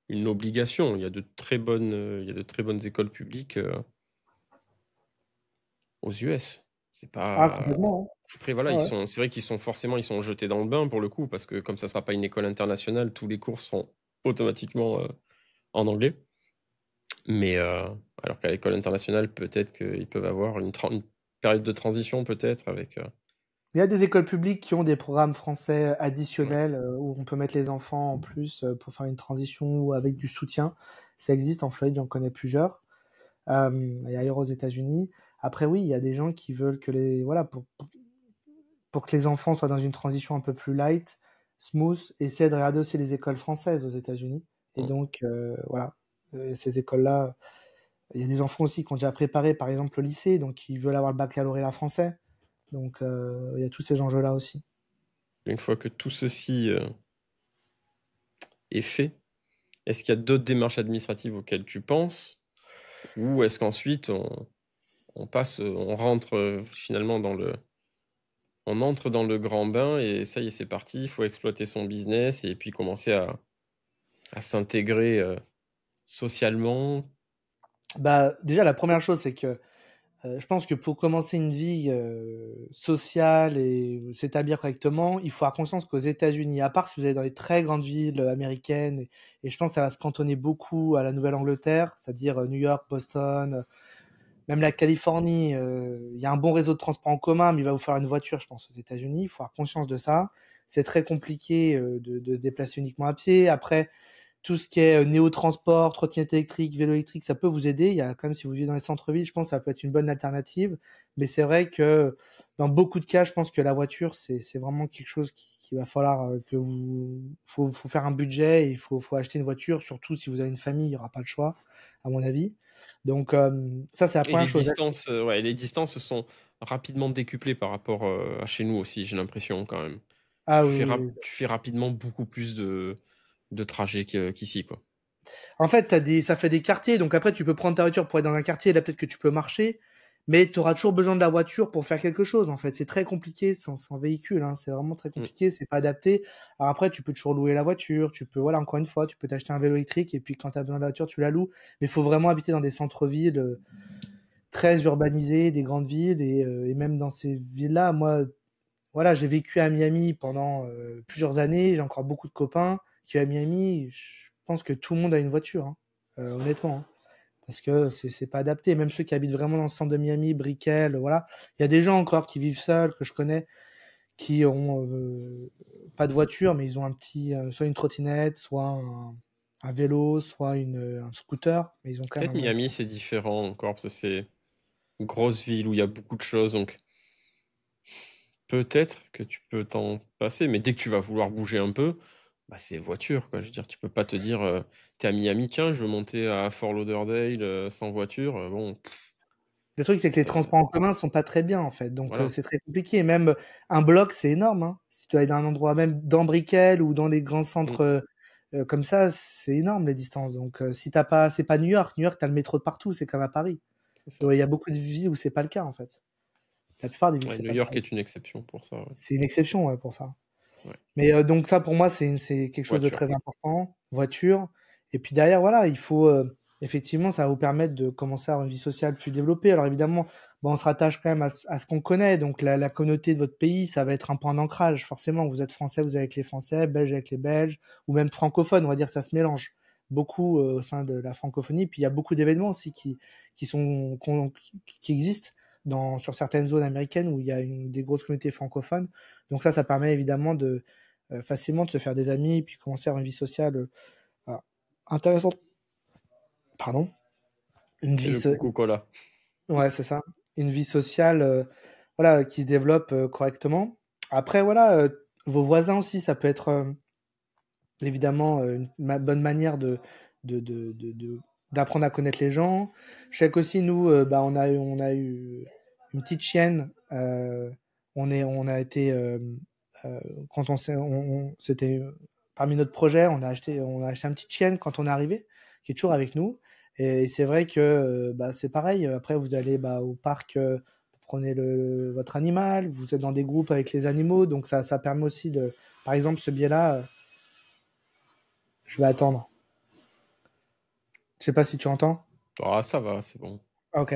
une obligation. Il y a de très bonnes écoles publiques, aux US. C'est Ah, pas complètement, après hein. voilà, Ouais, ouais. c'est vrai qu'ils sont forcément ils sont jetés dans le bain pour le coup, parce que comme ça sera pas une école internationale, tous les cours seront automatiquement, en anglais. Mais, alors qu'à l'école internationale, peut-être qu'ils peuvent avoir une période de transition peut-être avec, Il y a des écoles publiques qui ont des programmes français ouais. additionnels où on peut mettre les enfants en plus pour faire une transition ou avec du soutien. Ça existe en Floride, j'en connais plusieurs. Et ailleurs aux États-Unis. Après, oui, il y a des gens qui veulent que voilà, pour que les enfants soient dans une transition un peu plus light, smooth, essaient de regarder aussi les écoles françaises aux États-Unis. Et Mmh. donc, voilà, ces écoles-là, il y a des enfants aussi qui ont déjà préparé, par exemple, le lycée, donc ils veulent avoir le baccalauréat français. Donc, il y a tous ces enjeux-là aussi. Une fois que tout ceci, est fait, est-ce qu'il y a d'autres démarches administratives auxquelles tu penses? Ou est-ce qu'ensuite on passe, on rentre, finalement on entre dans le grand bain et ça y est, c'est parti, il faut exploiter son business et puis commencer à s'intégrer, socialement? Bah, déjà, la première chose, c'est que Je pense que pour commencer une vie sociale et s'établir correctement, il faut avoir conscience qu'aux États-Unis, à part si vous allez dans les très grandes villes américaines, et je pense que ça va se cantonner beaucoup à la Nouvelle-Angleterre, c'est-à-dire New York, Boston, même la Californie, il y a un bon réseau de transport en commun, mais il va vous falloir une voiture, je pense, aux États-Unis. Il faut avoir conscience de ça. C'est très compliqué de se déplacer uniquement à pied. Après, tout ce qui est néo-transport, trottinette électrique, vélo électrique, ça peut vous aider. Il y a quand même, si vous vivez dans les centres-villes, je pense que ça peut être une bonne alternative. Mais c'est vrai que dans beaucoup de cas, je pense que la voiture, c'est vraiment quelque chose qui va falloir que faut faire un budget et faut acheter une voiture, surtout si vous avez une famille, il n'y aura pas le choix, à mon avis. Donc, ça, c'est la Et première chose. les distances se sont rapidement décuplées par rapport, à chez nous aussi, j'ai l'impression quand même. Ah oui, oui, oui. Tu fais rapidement beaucoup plus de trajets qu'ici, quoi. En fait, ça fait des quartiers, donc après, tu peux prendre ta voiture pour aller dans un quartier, là, peut-être que tu peux marcher, mais tu auras toujours besoin de la voiture pour faire quelque chose, en fait. C'est très compliqué sans véhicule, hein. C'est vraiment très Mmh. compliqué, c'est pas adapté. Alors après, tu peux toujours louer la voiture, tu peux, voilà, encore une fois, tu peux t'acheter un vélo électrique, et puis quand tu as besoin de la voiture, tu la loues. Mais il faut vraiment habiter dans des centres-villes très urbanisés, des grandes villes, et même dans ces villes-là, moi, voilà, j'ai vécu à Miami pendant plusieurs années. J'ai encore beaucoup de copains qui vivent à Miami. Je pense que tout le monde a une voiture, hein, honnêtement, hein, parce que c'est pas adapté. Même ceux qui habitent vraiment dans le centre de Miami, Brickell, voilà. Il y a des gens encore qui vivent seuls que je connais, qui ont pas de voiture, mais ils ont un petit, soit une trottinette, soit un vélo, soit un scooter, mais ils ont quand même Peut-être un moyen de Miami, transport. c'est différent encore parce que c'est une grosse ville où il y a beaucoup de choses, donc peut-être que tu peux t'en passer, mais dès que tu vas vouloir bouger un peu, bah, c'est voiture, quoi. Je veux dire, tu peux pas te dire, tu à Miami: «Tiens, je veux monter à Fort Lauderdale, sans voiture», bon, Le truc, c'est que les c'est transports en commun sont pas très bien, en fait. Donc, voilà. c'est très compliqué. Même un bloc, c'est énorme, hein. Si tu vas aller dans un endroit, même dans Brickell ou dans les grands Mmh, centres comme ça, c'est énorme les distances. Donc, si t'as pas, c'est pas New York. New York, t'as le métro de partout. C'est comme à Paris. c'est ça. Donc, il y a beaucoup de villes où c'est pas le cas, en fait. La plupart des villes, Ouais, c'est New pas le cas. York est une exception pour ça, ouais. C'est une exception, ouais, pour ça. Ouais, Mais donc ça, pour moi, c'est quelque chose de voiture. très important, voiture. Et puis derrière, voilà, il faut effectivement, ça va vous permettre de commencer à avoir une vie sociale plus développée. Alors évidemment, bon, on se rattache quand même à ce qu'on connaît. Donc la communauté de votre pays, ça va être un point d'ancrage. Forcément, vous êtes français, vous êtes avec les Français, belge avec les Belges, ou même francophone, on va dire, ça se mélange beaucoup au sein de la francophonie. Puis il y a beaucoup d'événements aussi qui existent sur certaines zones américaines où il y a des grosses communautés francophones. Donc ça permet évidemment de facilement de se faire des amis et puis commencer à avoir une vie sociale voilà, intéressante. Pardon. Une C'est vie, le Coca-Cola. ouais, c'est ça. Une vie sociale, voilà, qui se développe correctement. Après, voilà, vos voisins aussi, ça peut être évidemment bonne manière de, de, de, de- d'apprendre à connaître les gens. Je sais qu'aussi nous, bah, on a eu une petite chienne. On a été quand c'était parmi notre projet, on a acheté une petite chienne quand on est arrivé, qui est toujours avec nous. Et c'est vrai que bah, c'est pareil. Après, vous allez bah, au parc, vous prenez votre animal, vous êtes dans des groupes avec les animaux, donc ça permet aussi de, par exemple, ce biais-là. Je vais attendre. Je sais pas si tu entends. Ah, ça va, c'est bon. Ah, ok.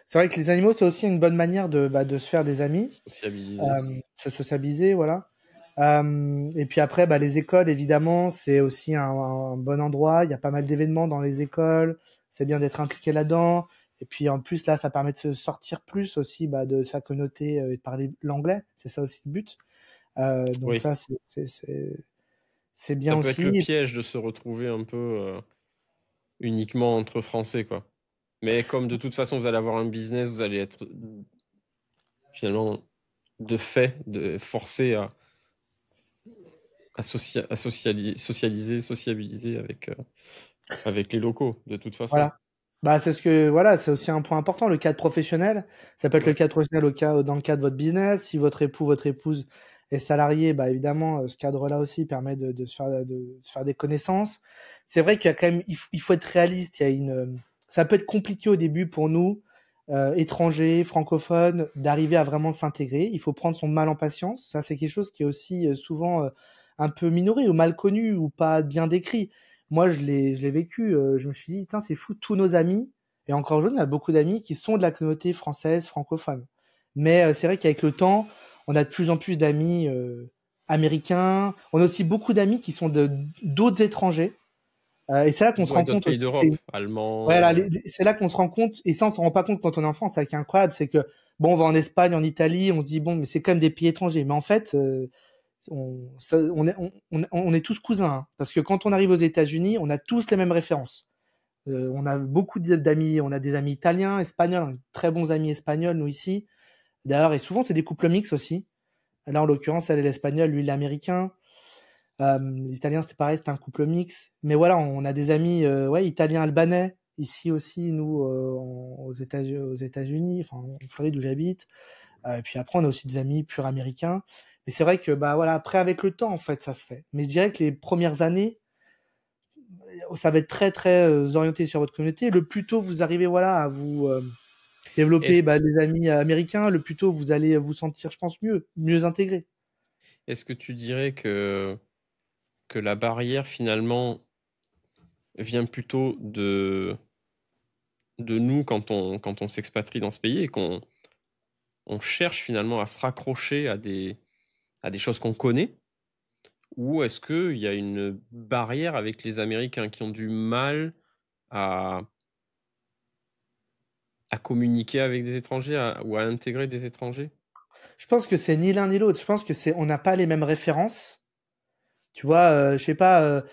C'est vrai que les animaux, c'est aussi une bonne manière de se faire des amis, Sociabiliser. se socialiser, voilà. Et puis après, bah, les écoles, évidemment, c'est aussi un bon endroit. Il y a pas mal d'événements dans les écoles. C'est bien d'être impliqué là-dedans. Et puis en plus, là, ça permet de se sortir plus aussi bah, de sa communauté et de parler l'anglais. C'est ça aussi le but. Donc Oui, ça, c'est bien ça peut être le aussi. piège de se retrouver un peu, uniquement entre Français, quoi. Mais comme de toute façon, vous allez avoir un business, vous allez être, finalement, de fait, forcé à socialiser, sociabiliser avec les locaux, de toute façon. Voilà. Bah, c'est ce que, voilà, c'est aussi un point important, le cadre professionnel. Ça peut être le Ouais. cadre professionnel dans le cadre de votre business. Si votre époux, votre épouse est salarié, bah, évidemment, ce cadre-là aussi permet de se faire des connaissances. C'est vrai qu'il y a quand même, il faut être réaliste. Ça peut être compliqué au début pour nous, étrangers, francophones, d'arriver à vraiment s'intégrer. Il faut prendre son mal en patience. Ça, c'est quelque chose qui est aussi souvent un peu minoré ou mal connu ou pas bien décrit. Moi, je l'ai vécu. Je me suis dit, putain, c'est fou, tous nos amis. Et encore aujourd'hui, on a beaucoup d'amis qui sont de la communauté française, francophone. Mais c'est vrai qu'avec le temps, on a de plus en plus d'amis américains. On a aussi beaucoup d'amis qui sont d'autres étrangers. Et c'est là qu'on se Ouais, rend d'autres compte pays aussi. d'Europe, allemand. Voilà, c'est là qu'on se rend compte, et ça on s'en rend pas compte quand on est en France, c'est incroyable, c'est que bon, on va en Espagne, en Italie, on se dit bon, mais c'est quand même des pays étrangers, mais en fait, on est tous cousins, hein, parce que quand on arrive aux États-Unis, on a tous les mêmes références. On a beaucoup d'amis, on a des amis italiens, espagnols, on a de très bons amis espagnols nous ici. D'ailleurs, et souvent c'est des couples mixtes aussi. Là, en l'occurrence, elle est l'espagnol, lui l'américain. L'italien, c'était pareil, c'était un couple mix. Mais voilà, on a des amis ouais, italiens-albanais, ici aussi, nous, aux États-Unis, enfin, en Floride où j'habite. Et puis après, on a aussi des amis purs américains. Mais c'est vrai que, bah voilà, après, avec le temps, en fait, ça se fait. Mais je dirais que les premières années, ça va être très, très orienté sur votre communauté. Le plus tôt vous arrivez, voilà, à vous développer Est-ce bah, des amis américains, le plus tôt vous allez vous sentir, je pense, mieux intégré. est-ce que tu dirais que la barrière, finalement, vient plutôt de nous quand on s'expatrie dans ce pays et qu'on cherche finalement à se raccrocher à des choses qu'on connaît? Ou est-ce qu'il y a une barrière avec les Américains qui ont du mal à communiquer avec des étrangers, ou à intégrer des étrangers? Je pense que c'est ni l'un ni l'autre. Je pense que on n'a pas les mêmes références. Tu vois, je sais pas,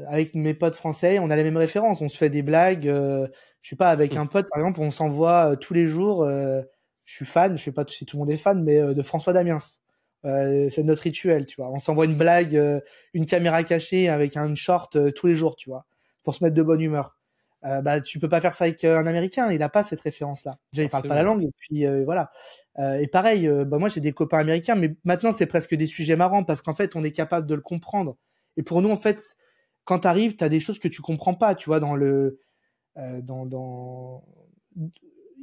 avec mes potes français, on a les mêmes références. On se fait des blagues. Je sais pas, avec un pote, par exemple, on s'envoie tous les jours. Je suis fan, je sais pas si tout le monde est fan, mais de François Damiens. C'est notre rituel, tu vois. On s'envoie une blague, une caméra cachée avec un short tous les jours, tu vois, pour se mettre de bonne humeur. Bah, tu peux pas faire ça avec un Américain. Il a pas cette référence-là. Déjà, il parle pas la Forcément. langue, et puis voilà. Et pareil, bah moi j'ai des copains américains, mais maintenant c'est presque des sujets marrants parce qu'en fait on est capable de le comprendre. Et pour nous en fait, quand t'arrives, t'as des choses que tu comprends pas, tu vois, dans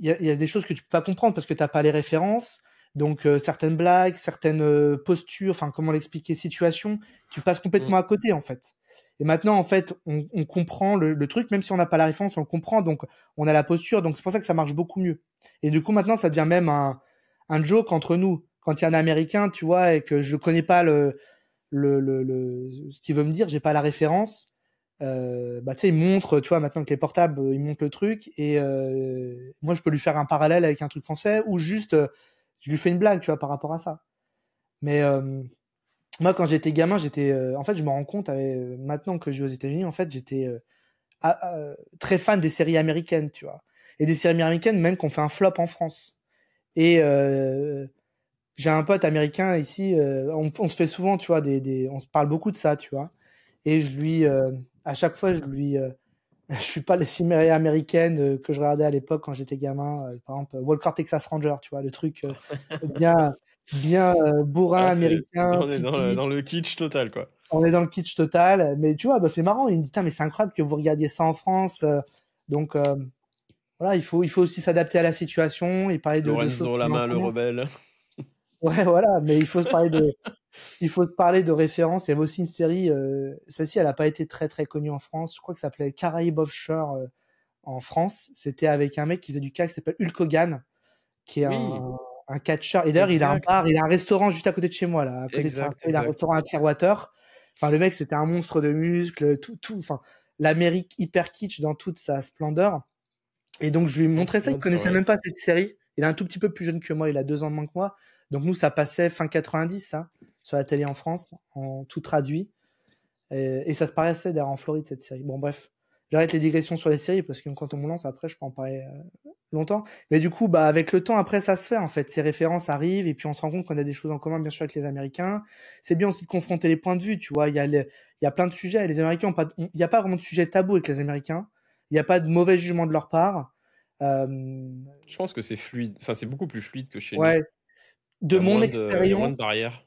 il y a des choses que tu peux pas comprendre parce que t'as pas les références. Donc certaines blagues, certaines postures, enfin comment l'expliquer, situations, tu passes Mmh. complètement à côté en fait. Et maintenant en fait, on comprend le truc, même si on n'a pas la référence, on le comprend, donc on a la posture, donc c'est pour ça que ça marche beaucoup mieux. Et du coup maintenant ça devient même un joke entre nous. Quand il y a un Américain, tu vois, et que je connais pas ce qu'il veut me dire, j'ai pas la référence. Bah tu sais, il montre, tu vois, maintenant que les portables, il montre le truc et moi je peux lui faire un parallèle avec un truc français ou juste je lui fais une blague, tu vois, par rapport à ça. Mais moi quand j'étais gamin, j'étais en fait, je me rends compte maintenant que je vais aux États-Unis, en fait, j'étais très fan des séries américaines, tu vois. Et des séries américaines même qu'on fait un flop en France. Et j'ai un pote américain ici, on se fait souvent, tu vois, on se parle beaucoup de ça, tu vois. Et à chaque fois, je suis pas les séries américaines que je regardais à l'époque quand j'étais gamin, par exemple Walker Texas Ranger, tu vois, le truc bien, bien bourrin Ah, américain, on est dans le typique. kitsch total, quoi. On est dans le kitsch total, mais tu vois, bah, c'est marrant. Il me dit, Tain, mais c'est incroyable que vous regardiez ça en France. Donc voilà, il faut aussi s'adapter à la situation et parler de choses Lorenzo qu'on en Lama, le connaît. rebelle. Ouais, voilà, mais il faut se parler de références. Il y avait aussi une série, celle-ci, elle n'a pas été très très connue en France. Je crois que ça s'appelait Caraïbes Offshore en France. C'était avec un mec qui faisait du kayak qui s'appelle Hulk Hogan, qui est Oui, un catcheur. Et d'ailleurs, il a un exact, bar, il a un restaurant juste à côté de chez moi, là, à côté de saint exact, il a un exact. restaurant à Clearwater. Enfin, le mec, c'était un monstre de muscles, tout, enfin, l'Amérique hyper kitsch dans toute sa splendeur. Et donc, je lui ai montré ça. Il Franchement, c'est connaissait vrai. même pas cette série. Il est un tout petit peu plus jeune que moi. Il a 2 ans de moins que moi. Donc, nous, ça passait fin 90, ça, sur la télé en France, en tout traduit. Et ça se paraissait d'ailleurs en Floride, cette série. Bon, bref. J'arrête les digressions sur les séries parce que quand on me lance, après, je peux en parler longtemps. Mais du coup, bah, avec le temps, après, ça se fait, en fait. Ces références arrivent et puis on se rend compte qu'on a des choses en commun, bien sûr, avec les Américains. C'est bien aussi de confronter les points de vue, tu vois. Il y a plein de sujets. Les Américains il n'y a pas vraiment de sujet tabou avec les Américains. Il n'y a pas de mauvais jugement de leur part. Euh, Je pense que c'est fluide, enfin, c'est beaucoup plus fluide que chez nous. ouais. Il y De a mon moins expérience, de barrières.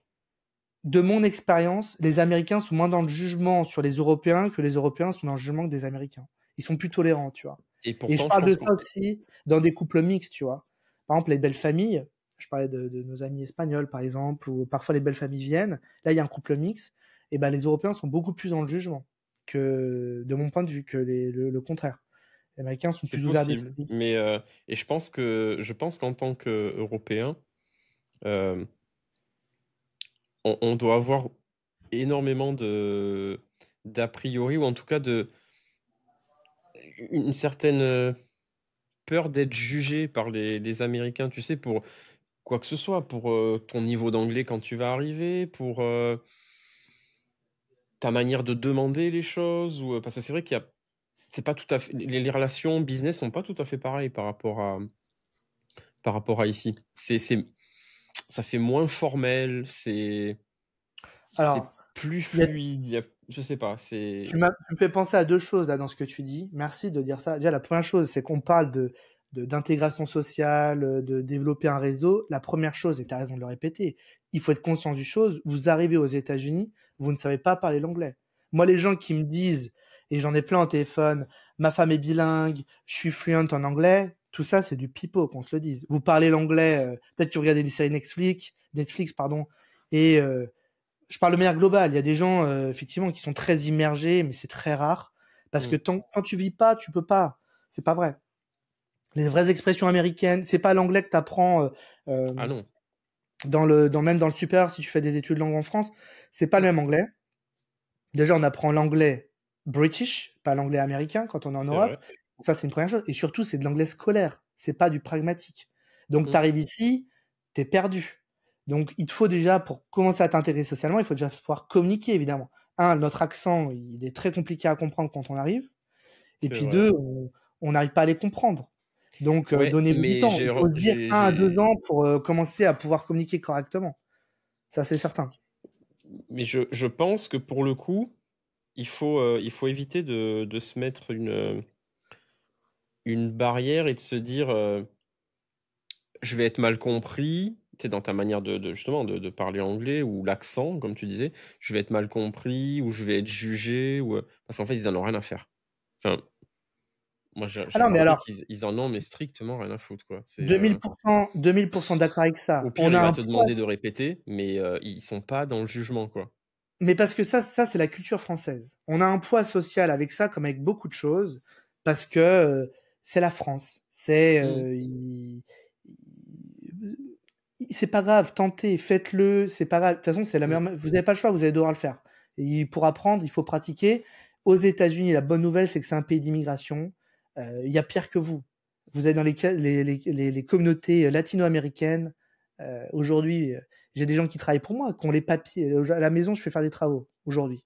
les Américains sont moins dans le jugement sur les Européens que les Européens sont dans le jugement des Américains. Ils sont plus tolérants, tu vois. Et Et je pourtant, je parle de pense ça qu'on aussi dans des couples mixtes, tu vois. Par exemple, les belles familles, je parlais de nos amis espagnols, par exemple, ou parfois les belles familles viennent. Là, il y a un couple mixte. Et ben, les Européens sont beaucoup plus dans le jugement que, de mon point de vue, que le contraire. Les Américains sont C'est plus ouverts possible. d'esprit. Mais, et je pense qu'en tant qu'Européen, euh, on doit avoir énormément d'a priori, ou en tout cas une certaine peur d'être jugé par les Américains, tu sais, pour quoi que ce soit, pour ton niveau d'anglais quand tu vas arriver, pour ta manière de demander les choses, ou parce que c'est vrai c'est pas tout à fait, les relations business sont pas tout à fait pareilles par rapport à ici. Ça fait moins formel, c'est Alors, plus il y a fluide, je sais pas, c'est... tu me fais penser à deux choses là dans ce que tu dis. Merci de dire ça. Déjà, la première chose, c'est qu'on parle d'intégration sociale, de développer un réseau. La première chose, et tu as raison de le répéter, il faut être conscient du chose. Vous arrivez aux États-Unis, vous ne savez pas parler l'anglais. Moi, les gens qui me disent, et j'en ai plein au téléphone, ma femme est bilingue, je suis fluent en anglais, tout ça, c'est du pipeau, qu'on se le dise. Vous parlez l'anglais, peut-être que vous regardez des séries Netflix, pardon, et je parle de manière globale. Il y a des gens, effectivement, qui sont très immergés, mais c'est très rare. Parce que Hmm. quand tu vis pas, tu peux pas. C'est pas vrai. Les vraies expressions américaines, c'est pas l'anglais que t'apprends Ah non. même dans le super si tu fais des études de langue en France. C'est pas le Hmm. même anglais. Déjà, on apprend l'anglais British, pas l'anglais américain quand on est en C'est Europe. vrai. Ça, c'est une première chose. Et surtout, c'est de l'anglais scolaire. C'est pas du pragmatique. Donc, Hmm. t'arrives ici, t'es perdu. Donc, il te faut déjà, pour commencer à t'intégrer socialement, il faut déjà pouvoir communiquer, évidemment. Un, notre accent, il est très compliqué à comprendre quand on arrive. Et C'est puis vrai. deux, on n'arrive pas à les comprendre. Donc, Ouais, donnez-vous du mais temps. Il faut se dire 1 à 2 ans pour commencer à pouvoir communiquer correctement. Ça, c'est certain. mais je pense que pour le coup, il faut éviter de se mettre une barrière et de se dire je vais être mal compris, tu sais, dans ta manière justement de parler anglais ou l'accent, comme tu disais, je vais être mal compris ou je vais être jugé, parce qu'en fait, ils en ont rien à faire. Enfin, moi, Ah j'ai non, mais remarqué alors, qu'ils en ont mais strictement rien à foutre, quoi. 2000% d'accord avec ça. Au pire, On il a va un te poids. demander de répéter, mais ils sont pas dans le jugement, quoi. Mais parce que ça c'est la culture française. On a un poids social avec ça, comme avec beaucoup de choses, parce que c'est la France. Hmm. C'est pas grave, tentez, faites-le, c'est pas grave. De toute façon, c'est la Hmm. meilleure. Vous n'avez pas le choix, vous allez devoir le faire. Et pour apprendre, il faut pratiquer. Aux États-Unis, la bonne nouvelle, c'est que c'est un pays d'immigration. Il y a pire que vous. Vous êtes dans les communautés latino-américaines. Aujourd'hui, j'ai des gens qui travaillent pour moi, qui ont les papiers. À la maison, je fais faire des travaux aujourd'hui.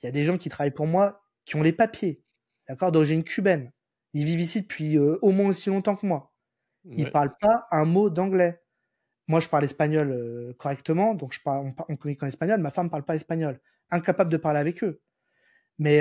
Il y a des gens qui travaillent pour moi qui ont les papiers. D'accord? D'origine cubaine. Ils vivent ici depuis au moins aussi longtemps que moi. Ils Ouais. parlent pas un mot d'anglais. Moi, je parle espagnol correctement, donc on communique en espagnol. Ma femme parle pas espagnol. Incapable de parler avec eux. Mais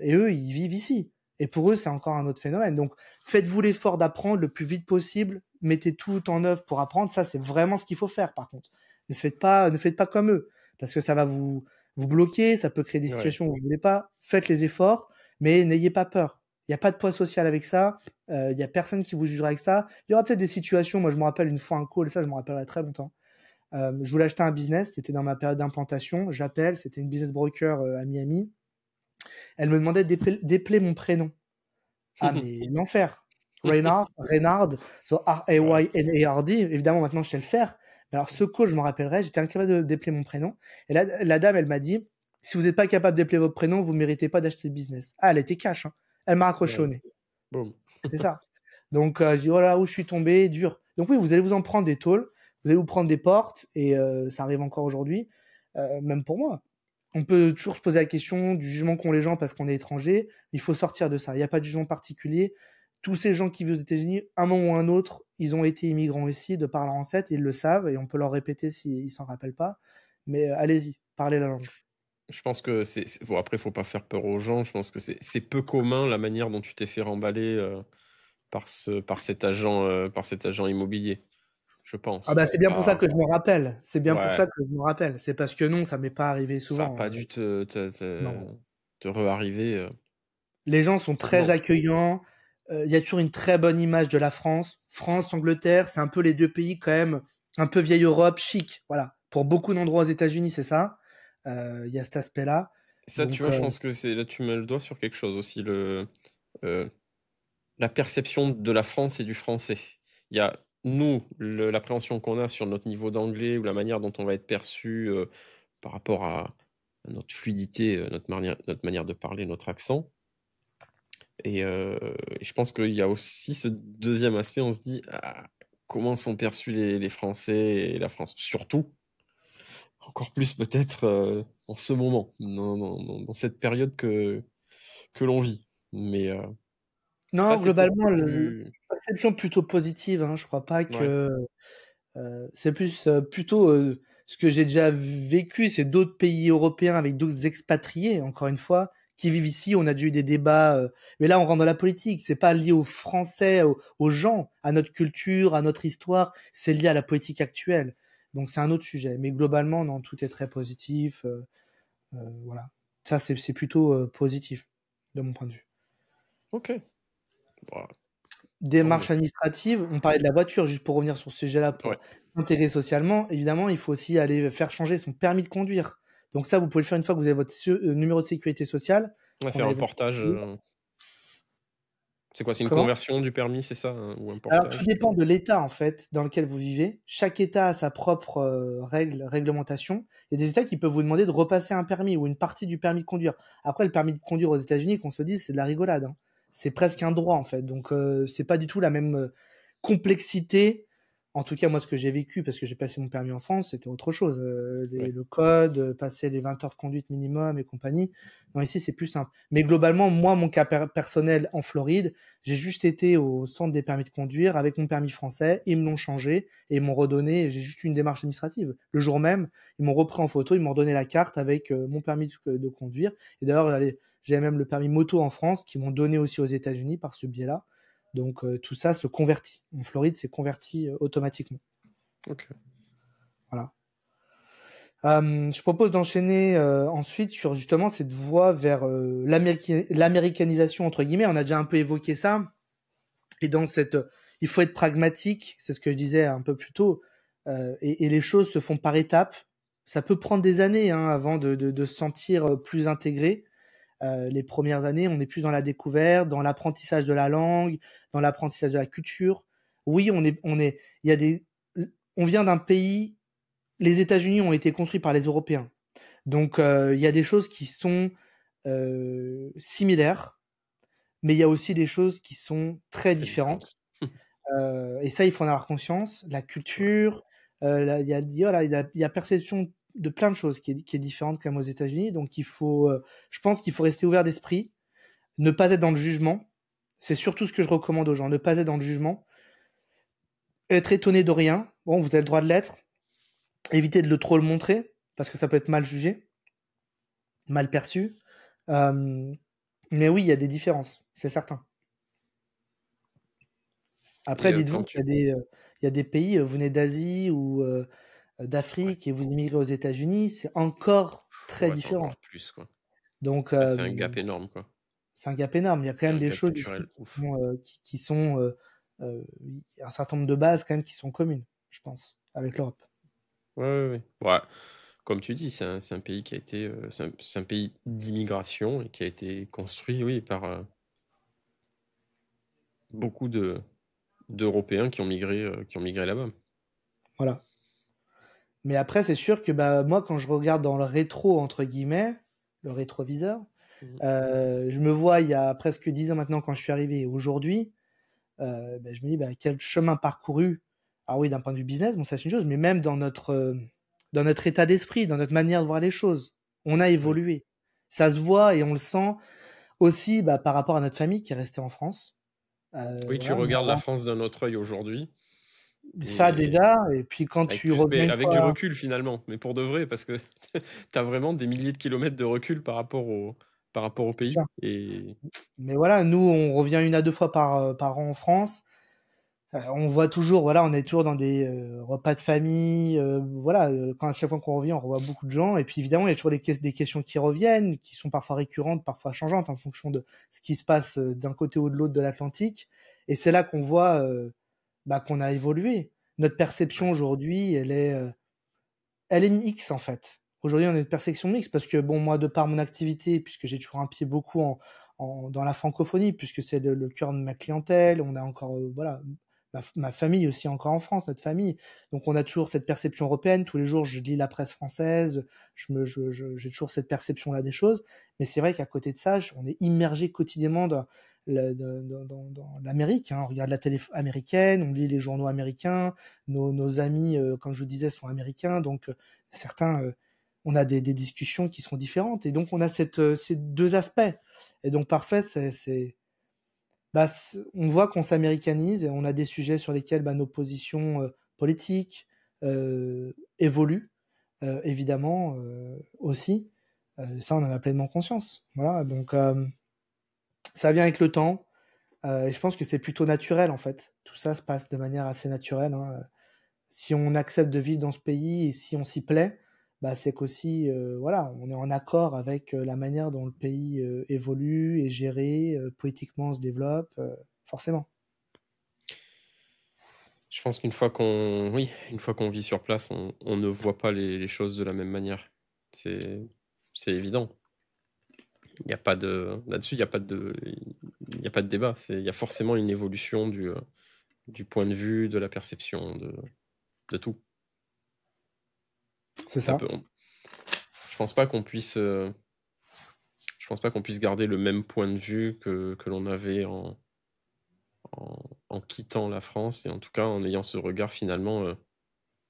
et eux, ils vivent ici. Et pour eux, c'est encore un autre phénomène. Donc, faites-vous l'effort d'apprendre le plus vite possible. Mettez tout en œuvre pour apprendre. Ça, c'est vraiment ce qu'il faut faire. Par contre, ne faites pas comme eux, parce que ça va vous bloquer. Ça peut créer des Ouais. situations où vous voulez pas. Faites les efforts, mais n'ayez pas peur. Il n'y a pas de poids social avec ça. Il y a personne qui vous jugera avec ça. Il y aura peut-être des situations. Moi, je me rappelle une fois un call, ça, je me rappellerai très longtemps. Je voulais acheter un business. C'était dans ma période d'implantation. J'appelle. C'était une business broker à Miami. Elle me demandait d'épeler mon prénom. Ah, mais l'enfer. Reynard, so Ouais. R-A-Y-N-A-R-D. Évidemment, maintenant, je sais le faire. Mais alors, ce coach, je me rappellerai, j'étais incapable d'épeler mon prénom. Et là, la dame, elle m'a dit, si vous n'êtes pas capable d'épeler votre prénom, vous ne méritez pas d'acheter le business. Ah, elle était cash, hein. Elle m'a accroché au Ouais. nez. Boum. C'est ça. Donc, je dis, oh là, où je suis tombé, dur. Donc oui, vous allez vous en prendre des tôles, vous allez vous prendre des portes, et ça arrive encore aujourd'hui, même pour moi. On peut toujours se poser la question du jugement qu'ont les gens parce qu'on est étranger. Il faut sortir de ça. Il n'y a pas de jugement particulier. Tous ces gens qui vivent aux États-Unis, un moment ou un autre, ils ont été immigrants ici de par leur ancêtre, ils le savent, et on peut leur répéter s'ils s'en rappellent pas. Mais allez-y, parlez la langue. Je pense que bon, après, faut pas faire peur aux gens. Je pense que c'est peu commun la manière dont tu t'es fait remballer par cet agent immobilier. Je Ah pense. bah c'est C'est bien pour ça pas. que je me rappelle. C'est bien pour Ouais, ça que je me rappelle. C'est parce que non, ça m'est pas arrivé ça a souvent. pas dû Non. te re-arriver. Les gens sont très Non. accueillants. Il y a toujours une très bonne image de la France. France, Angleterre, c'est un peu les deux pays quand même, un peu vieille Europe, chic. Voilà. Pour beaucoup d'endroits aux États-Unis, c'est ça. Il y a cet aspect-là. Ça, tu Donc, vois, je pense que là, tu mets le doigt sur quelque chose aussi. la perception de la France et du français. Il y a nous, l'appréhension qu'on a sur notre niveau d'anglais ou la manière dont on va être perçu, par rapport à notre fluidité, notre manière de parler, notre accent et je pense qu'il y a aussi ce deuxième aspect, on se dit: «Ah, comment sont perçus les Français et la France?» surtout, encore plus peut-être, en ce moment, dans cette période que l'on vit. Mais ça, Non, c'est peut-être globalement, plus perception plutôt positive, hein. Je crois pas ouais, que c'est plus plutôt ce que j'ai déjà vécu, c'est d'autres pays européens avec d'autres expatriés, encore une fois, qui vivent ici. On a déjà eu des débats, mais là on rentre dans la politique. C'est pas lié aux Français, aux gens, à notre culture, à notre histoire. C'est lié à la politique actuelle. Donc c'est un autre sujet. Mais globalement, non, tout est très positif. Voilà, ça c'est plutôt positif de mon point de vue. OK, bah, tant mieux. Démarche administrative, on parlait de la voiture, juste pour revenir sur ce sujet-là, pour Ouais, s'intégrer socialement, évidemment, il faut aussi aller faire changer son permis de conduire. Donc ça, vous pouvez le faire une fois que vous avez votre numéro de sécurité sociale, on va qu'on faire a un évoqué. portage, c'est quoi? C'est une Comment? conversion du permis, c'est ça, ou un Alors, tout portage? dépend de l'État, en fait, dans lequel vous vivez. Chaque État a sa propre réglementation. Il y a des États qui peuvent vous demander de repasser un permis ou une partie du permis de conduire. Après, le permis de conduire aux États-Unis, qu'on se dise, c'est de la rigolade, hein. C'est presque un droit, en fait. Donc, c'est pas du tout la même complexité. En tout cas, moi, ce que j'ai vécu, parce que j'ai passé mon permis en France, c'était autre chose. Oui. Le code, passer les 20 heures de conduite minimum et compagnie. Non, ici, c'est plus simple. Mais globalement, moi, mon cas personnel en Floride, j'ai juste été au centre des permis de conduire avec mon permis français. Ils me l'ont changé et ils m'ont redonné. J'ai juste eu une démarche administrative. Le jour même, ils m'ont repris en photo, ils m'ont redonné la carte avec mon permis de conduire. Et d'ailleurs, j'avais même le permis moto en France qui m'ont donné aussi aux États-Unis par ce biais-là. Donc tout ça se convertit. En Floride, c'est converti automatiquement. OK. Voilà. Je propose d'enchaîner ensuite sur justement cette voie vers l'américanisation entre guillemets. On a déjà un peu évoqué ça. Et dans cette, il faut être pragmatique. C'est ce que je disais un peu plus tôt. Et les choses se font par étapes. Ça peut prendre des années hein, avant de se sentir plus intégré. Les premières années, on est plus dans la découverte, dans l'apprentissage de la langue, dans l'apprentissage de la culture. Oui, il y a on vient d'un pays, les États-Unis ont été construits par les Européens. Donc, il y a des choses qui sont similaires, mais il y a aussi des choses qui sont très Très différentes. différente. Et ça, il faut en avoir conscience. La Ouais. culture, voilà, il y a perception de plein de choses qui est différente comme aux États-Unis. Donc, je pense qu'il faut rester ouvert d'esprit, ne pas être dans le jugement. C'est surtout ce que je recommande aux gens, ne pas être dans le jugement. Être étonné de rien, bon, vous avez le droit de l'être. Évitez de trop le montrer, parce que ça peut être mal jugé, mal perçu. Euh, mais oui, il y a des différences, c'est certain. Et Après, dites-vous quand qu'il tu y a des pays, vous venez d'Asie ou ouais, d'Afrique et vous immigrez aux États-Unis, c'est encore très ouais, c'est encore différent. plus, quoi. Donc, Là, c'est un gap énorme, quoi. c'est un gap énorme. Il y a quand Il y a même un des gap choses ici culturel ouf. qui sont un certain nombre de bases quand même qui sont communes, je pense, avec l'Europe. Ouais, ouais, ouais. Ouais, comme tu dis, c'est un pays qui a été, c'est un pays d'immigration et qui a été construit, oui, par, beaucoup d'Européens qui ont migré là-bas. Voilà. Mais après, c'est sûr que bah, moi, quand je regarde dans le rétro, entre guillemets, le rétroviseur, Mmh. je me vois il y a presque 10 ans maintenant quand je suis arrivé. Aujourd'hui, bah, je me dis bah, quel chemin parcouru. Ah oui, d'un point de vue business, bon, ça c'est une chose, mais même dans notre état d'esprit, dans notre manière de voir les choses, on a Oui. évolué. Ça se voit et on le sent aussi bah, par rapport à notre famille qui est restée en France. Oui, tu Voilà, regardes la France d'un autre œil aujourd'hui ça et déjà, et puis quand avec tu plus reviens mais une avec du fois. recul finalement, mais pour de vrai parce que tu as vraiment des milliers de kilomètres de recul par rapport au pays et Mais voilà, nous, on revient une à deux fois par an en France. On voit toujours, voilà, on est toujours dans des repas de famille. Voilà, quand à chaque fois qu'on revient, on revoit beaucoup de gens. Et puis évidemment, il y a toujours des questions qui reviennent, qui sont parfois récurrentes, parfois changeantes en fonction de ce qui se passe d'un côté ou de l'autre de l'Atlantique. Et c'est là qu'on voit bah, qu'on a évolué. Notre perception ouais, aujourd'hui, elle est mixte en fait. Aujourd'hui, on a une perception mixte parce que bon, moi, de par mon activité, puisque j'ai toujours un pied beaucoup dans la francophonie, puisque c'est le cœur de ma clientèle. On a encore, voilà, ma famille aussi encore en France, notre famille. Donc on a toujours cette perception européenne. Tous les jours, je lis la presse française, j'ai toujours cette perception-là des choses. Mais c'est vrai qu'à côté de ça, on est immergé quotidiennement dans l'Amérique. Hein. On regarde la télé américaine, on lit les journaux américains, nos amis, comme je vous disais, sont américains. Donc certains, on a des discussions qui sont différentes. Et donc on a ces deux aspects. Et donc parfait, on voit qu'on s'américanise et on a des sujets sur lesquels nos positions politiques évoluent, évidemment aussi. Ça, on en a pleinement conscience. Voilà, donc ça vient avec le temps. Et je pense que c'est plutôt naturel en fait. Tout ça se passe de manière assez naturelle. Hein. Si on accepte de vivre dans ce pays et si on s'y plaît, c'est qu'aussi, voilà, on est en accord avec la manière dont le pays évolue, est géré, politiquement se développe, forcément. Je pense qu'une fois qu'on oui, une fois qu'on vit sur place, on ne voit pas les choses de la même manière. C'est évident. Il y a pas de là-dessus, il y a pas de débat. Il y a forcément une évolution du point de vue, de la perception, de tout. C'est Ça ça. peut je pense pas qu'on puisse, garder le même point de vue que l'on avait en quittant la France et en tout cas en ayant ce regard finalement,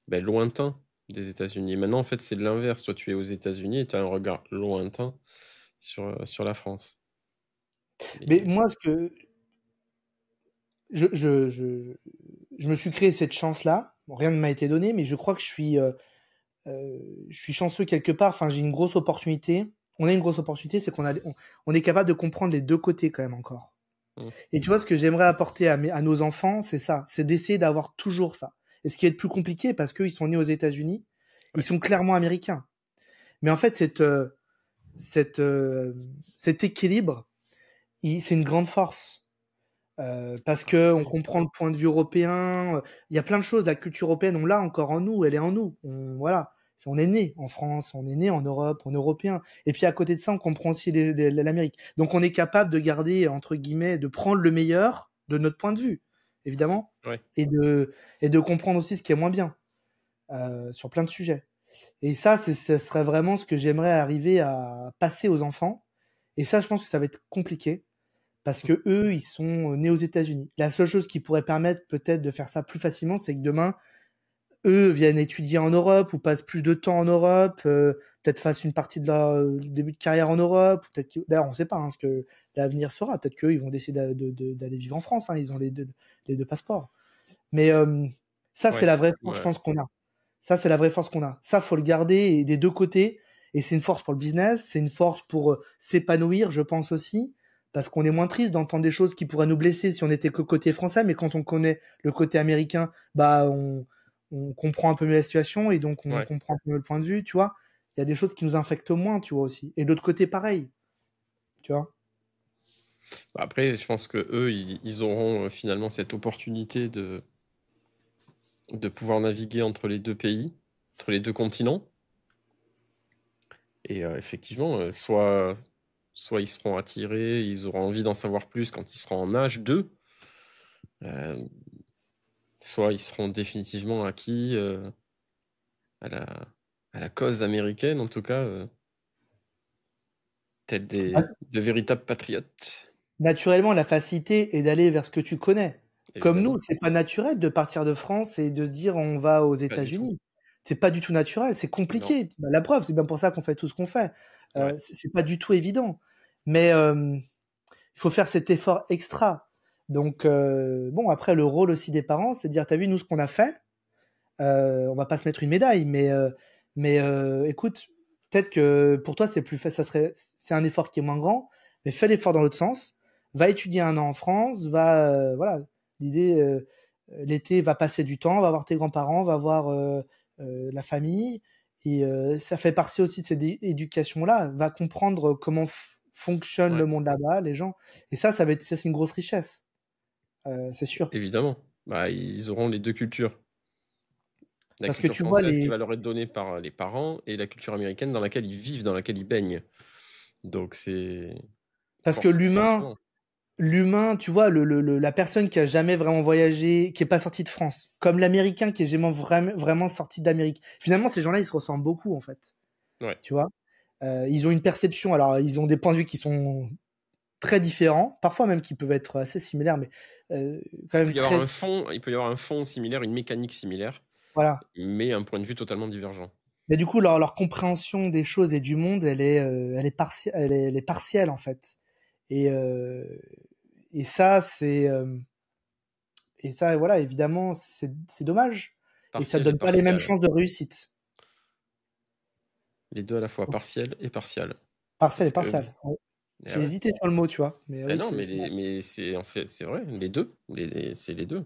lointain des États-Unis. Maintenant, en fait, c'est l'inverse. Toi, tu es aux États-Unis et tu as un regard lointain sur la France. Mais Et moi, ce que je me suis créé cette chance-là. Bon, rien ne m'a été donné, mais je crois que je suis chanceux quelque part. Enfin, j'ai une grosse opportunité. On a une grosse opportunité, c'est on est capable de comprendre les deux côtés quand même encore. mmh, Et tu vois, ce que j'aimerais apporter à nos enfants, c'est ça, c'est d'essayer d'avoir toujours ça. Et ce qui est le plus compliqué, parce qu'ils sont nés aux États-Unis, ils ouais, sont clairement américains. Mais en fait, cette, euh, cet équilibre, c'est une grande force. Parce que on oui, comprend le point de vue européen. Il y a plein de choses. La culture européenne, on l'a encore en nous. Elle est en nous. Voilà. On est né en France, on est né en Europe, on est européen. Et puis à côté de ça, on comprend aussi l'Amérique. Donc on est capable de garder, entre guillemets, de prendre le meilleur de notre point de vue, évidemment, ouais. et de comprendre aussi ce qui est moins bien sur plein de sujets. Et ça, ça serait vraiment ce que j'aimerais arriver à passer aux enfants. Et ça, je pense que ça va être compliqué parce Mmh, que eux, ils sont nés aux États-Unis. La seule chose qui pourrait permettre peut-être de faire ça plus facilement, c'est que demain, eux viennent étudier en Europe ou passent plus de temps en Europe, peut-être fassent une partie de leur début de carrière en Europe. D'ailleurs, on ne sait pas ce que l'avenir sera. Peut-être qu'eux, ils vont décider d'aller vivre en France. Hein, ils ont les deux passeports. Mais ça, c'est ouais, la vraie force, je ouais, pense, qu'on a. Ça, c'est la vraie force qu'on a. Ça, faut le garder et des deux côtés. Et c'est une force pour le business, c'est une force pour s'épanouir, je pense aussi, parce qu'on est moins triste d'entendre des choses qui pourraient nous blesser si on était que côté français, mais quand on connaît le côté américain, on comprend un peu mieux la situation et donc on ouais. comprend un peu mieux le point de vue, tu vois. Il y a des choses qui nous infectent moins, tu vois aussi. Et de l'autre côté, pareil, tu vois. Après, je pense qu'eux, ils auront, finalement cette opportunité de pouvoir naviguer entre les 2 pays, entre les 2 continents et effectivement, soit ils seront attirés, ils auront envie d'en savoir plus quand ils seront en âge de, heu, soit ils seront définitivement acquis, à la cause américaine, en tout cas, tels de véritables patriotes, Naturellement, la facilité est d'aller vers ce que tu connais. Comme nous, évidemment. c'est pas naturel de partir de France et de se dire on va aux Pas du tout. États-Unis. C'est pas du tout naturel, c'est Non. compliqué. La preuve, c'est bien pour ça qu'on fait tout ce qu'on fait. Ouais. C'est pas du tout évident. Mais il faut faire cet effort extra. Donc bon, après le rôle aussi des parents, c'est de dire t'as vu nous ce qu'on a fait. On va pas se mettre une médaille, mais écoute, peut-être que pour toi c'est plus fait, c'est un effort qui est moins grand, mais fais l'effort dans l'autre sens. Va étudier un an en France, voilà, l'idée, l'été, va passer du temps, va voir tes grands-parents, va voir la famille, et ça fait partie aussi de cette éducation-là. Va comprendre comment fonctionne Ouais, le monde là-bas, les gens, et ça c'est une grosse richesse, c'est sûr. évidemment. Ils auront les 2 cultures. La Parce que culture tu vois française qui les va leur être donnée par, les parents et la culture américaine dans laquelle ils vivent, dans laquelle ils baignent. Donc Parce que Forcément. l'humain, tu vois, la personne qui a jamais vraiment voyagé, qui est pas sortie de France, comme l'Américain qui est jamais vraiment sorti d'Amérique. Finalement, ces gens-là, ils se ressemblent beaucoup, en fait. Ouais. Tu vois, ils ont une perception. Alors, ils ont des points de vue qui sont très différents, parfois même qui peuvent être assez similaires, mais quand Il même peut y avoir très. il peut y avoir un fond similaire, une mécanique similaire, Voilà. mais un point de vue totalement divergent. Mais du coup, leur compréhension des choses et du monde, elle est partielle en fait. Et euh, et ça, voilà, évidemment, c'est dommage. Et ça Partiel et donne pas les mêmes partial. chances de réussite. Les deux à la fois, partiel et partial. Partielle et Parce que partielle. Ouais. eh J'ai ouais. hésité sur le mot, tu vois. Mais Eh oui, non, mais c'est en fait, c'est vrai, les 2, c'est les 2.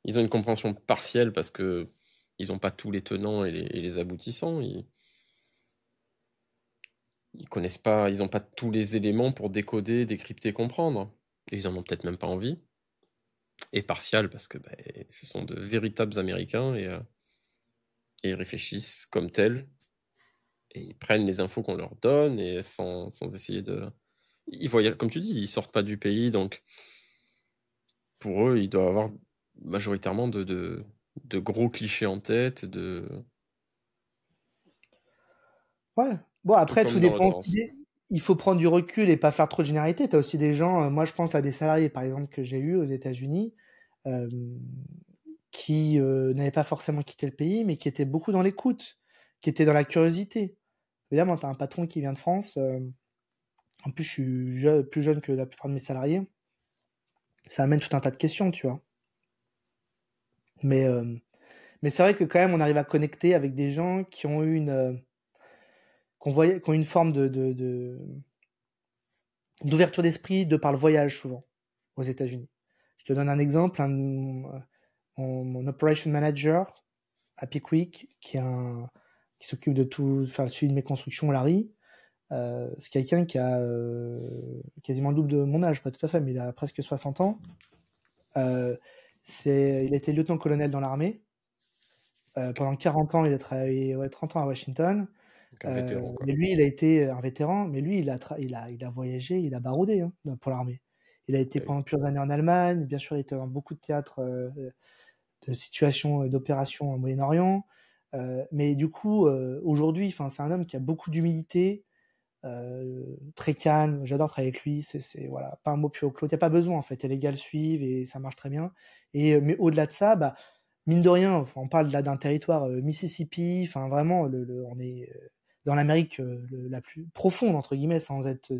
Ils ont une compréhension partielle parce que ils ont pas tous les tenants et les aboutissants. Ils connaissent pas, ils ont pas tous les éléments pour décoder, décrypter, comprendre. Et ils en ont peut-être même pas envie. Et partial parce que, ce sont de véritables Américains et ils réfléchissent comme tels et ils prennent les infos qu'on leur donne et sans essayer de ils voyagent comme tu dis, ils sortent pas du pays donc pour eux, ils doivent avoir majoritairement de gros clichés en tête, ouais. Bon, tout après, tout comme dans l'autre dépend sens. il faut prendre du recul et pas faire trop de généralité. T'as aussi des gens, moi je pense à des salariés, par exemple, que j'ai eu aux États-Unis, euh, qui n'avaient pas forcément quitté le pays, mais qui étaient beaucoup dans l'écoute, qui étaient dans la curiosité. Évidemment, t'as un patron qui vient de France. En plus, je suis plus jeune que la plupart de mes salariés. Ça amène tout un tas de questions, tu vois. Mais, euh, mais c'est vrai que quand même, on arrive à connecter avec des gens qui ont eu qui ont une forme d'ouverture d'esprit de par le voyage, souvent, aux États-Unis. Je te donne un exemple. Mon operation manager à Pickwick, qui s'occupe de tout, enfin, celui de mes constructions, Larry, c'est quelqu'un qui a quasiment le double de mon âge, pas tout à fait, mais il a presque 60 ans. Euh, il a été lieutenant-colonel dans l'armée. OK. Pendant 40 ans, il a travaillé 30 ans à Washington. Donc un vétéran, quoi. Mais lui, il a été un vétéran, mais lui, il a voyagé, il a baroudé hein, pour l'armée. Il a été Bah oui. pendant plusieurs années en Allemagne, bien sûr, il était dans beaucoup de théâtres de situations, d'opérations au Moyen-Orient. Mais du coup, aujourd'hui, c'est un homme qui a beaucoup d'humilité, très calme. J'adore travailler avec lui. Voilà, pas un mot plus haut que l'autre. Il n'y a pas besoin en fait. Les gars le suivent et ça marche très bien. Mais au-delà de ça, bah, mine de rien, on parle là d'un territoire Mississippi. Enfin, vraiment, on est dans l'Amérique la plus profonde entre guillemets, sans être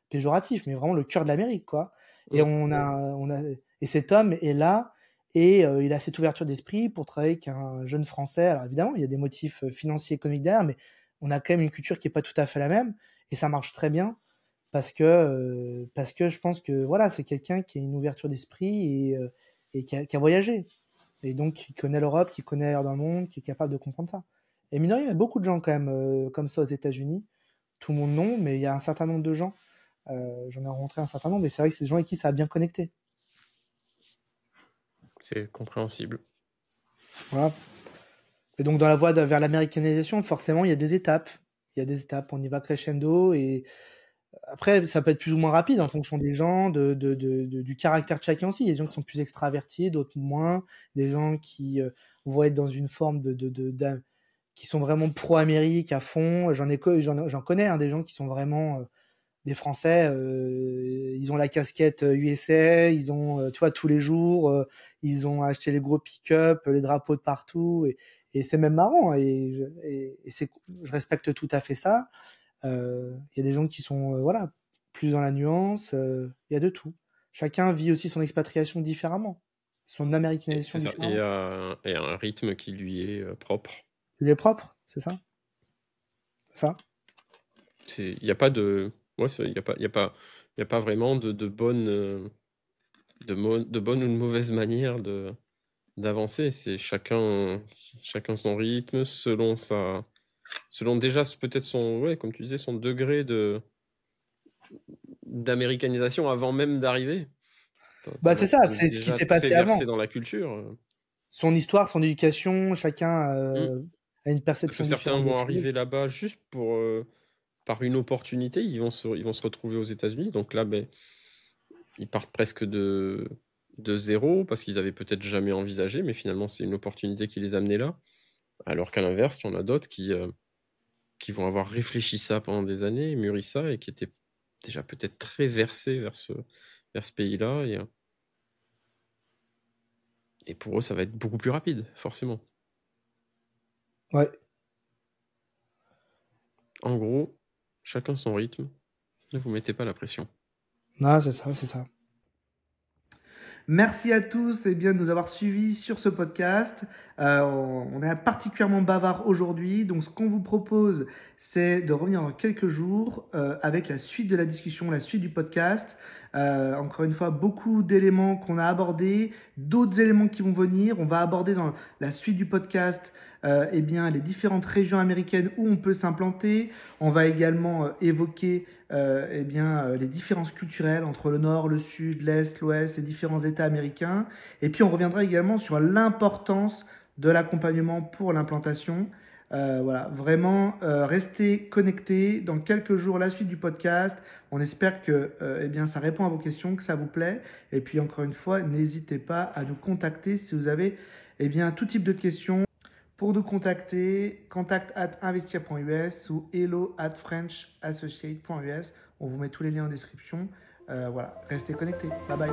péjoratif, mais vraiment le cœur de l'Amérique, quoi. Et Mmh. et cet homme est là. Et il a cette ouverture d'esprit pour travailler avec un jeune Français. Alors évidemment, il y a des motifs financiers, économiques derrière, mais on a quand même une culture qui est pas tout à fait la même. Et ça marche très bien parce que je pense que voilà, c'est quelqu'un qui a une ouverture d'esprit et qui a voyagé. Et donc qui connaît l'Europe, qui connaît l'air dans le monde, qui est capable de comprendre ça. Et mine de rien, il y a beaucoup de gens quand même comme ça aux États-Unis. Tout le monde non, mais il y a un certain nombre de gens. J'en ai rencontré un certain nombre, et c'est vrai que c'est des gens avec qui ça a bien connecté. C'est compréhensible. Voilà. Et donc dans la voie vers l'américanisation, forcément, il y a des étapes. Il y a des étapes, on y va crescendo et après, ça peut être plus ou moins rapide en fonction des gens, du caractère de chacun aussi. Il y a des gens qui sont plus extravertis, d'autres moins. Des gens qui vont être dans une forme qui sont vraiment pro-Amérique à fond. J'en connais hein, des gens qui sont vraiment des Français. Ils ont la casquette USA, ils ont, tu vois, tous les jours, ils ont acheté les gros pick-up, les drapeaux de partout. Et c'est même marrant. Je respecte tout à fait ça. Il y a des gens qui sont voilà plus dans la nuance. Il y a de tout. Chacun vit aussi son expatriation différemment, son Et américanisation c'est ça différemment. et un rythme qui lui est, propre. Il est propre, c'est ça? Ça? Il y a pas de ouais, il y a pas vraiment de bonne, de bonne ou de mauvaise manière d'avancer. C'est chacun son rythme, selon déjà peut-être son ouais, comme tu disais, son degré d'américanisation avant même d'arriver. Tu Bah en as c'est qui ça, sont c'est ce qui déjà s'est très passé versés avant. dans la culture, Son histoire, son éducation, chacun mmh. a une Parce que perception certains différente des vont choses. arriver là-bas juste par une opportunité, ils vont se retrouver aux États-Unis. Donc là, ben, ils partent presque de zéro parce qu'ils avaient peut-être jamais envisagé, mais finalement, c'est une opportunité qui les a amenés là. Alors qu'à l'inverse, il y en a d'autres qui vont avoir réfléchi ça pendant des années, mûri ça et qui étaient déjà peut-être très versés vers ce pays-là et pour eux, ça va être beaucoup plus rapide, forcément. Ouais. En gros, chacun son rythme, ne vous mettez pas la pression. Non, c'est ça, c'est ça. Merci à tous de nous avoir suivis sur ce podcast. On est particulièrement bavard aujourd'hui, donc ce qu'on vous propose, c'est de revenir dans quelques jours avec la suite de la discussion, la suite du podcast. Encore une fois, beaucoup d'éléments qu'on a abordés, d'autres éléments qui vont venir. On va aborder dans la suite du podcast les différentes régions américaines où on peut s'implanter. On va également évoquer les différences culturelles entre le nord, le sud, l'est, l'ouest, les différents États américains. Et puis on reviendra également sur l'importance de l'accompagnement pour l'implantation. Voilà, vraiment, restez connectés. Dans quelques jours, la suite du podcast. On espère que ça répond à vos questions, que ça vous plaît. Et puis encore une fois, n'hésitez pas à nous contacter si vous avez tout type de questions. Pour nous contacter, contact@investir.us ou hello@frenchassociate.us. On vous met tous les liens en description. Voilà, restez connectés. Bye bye.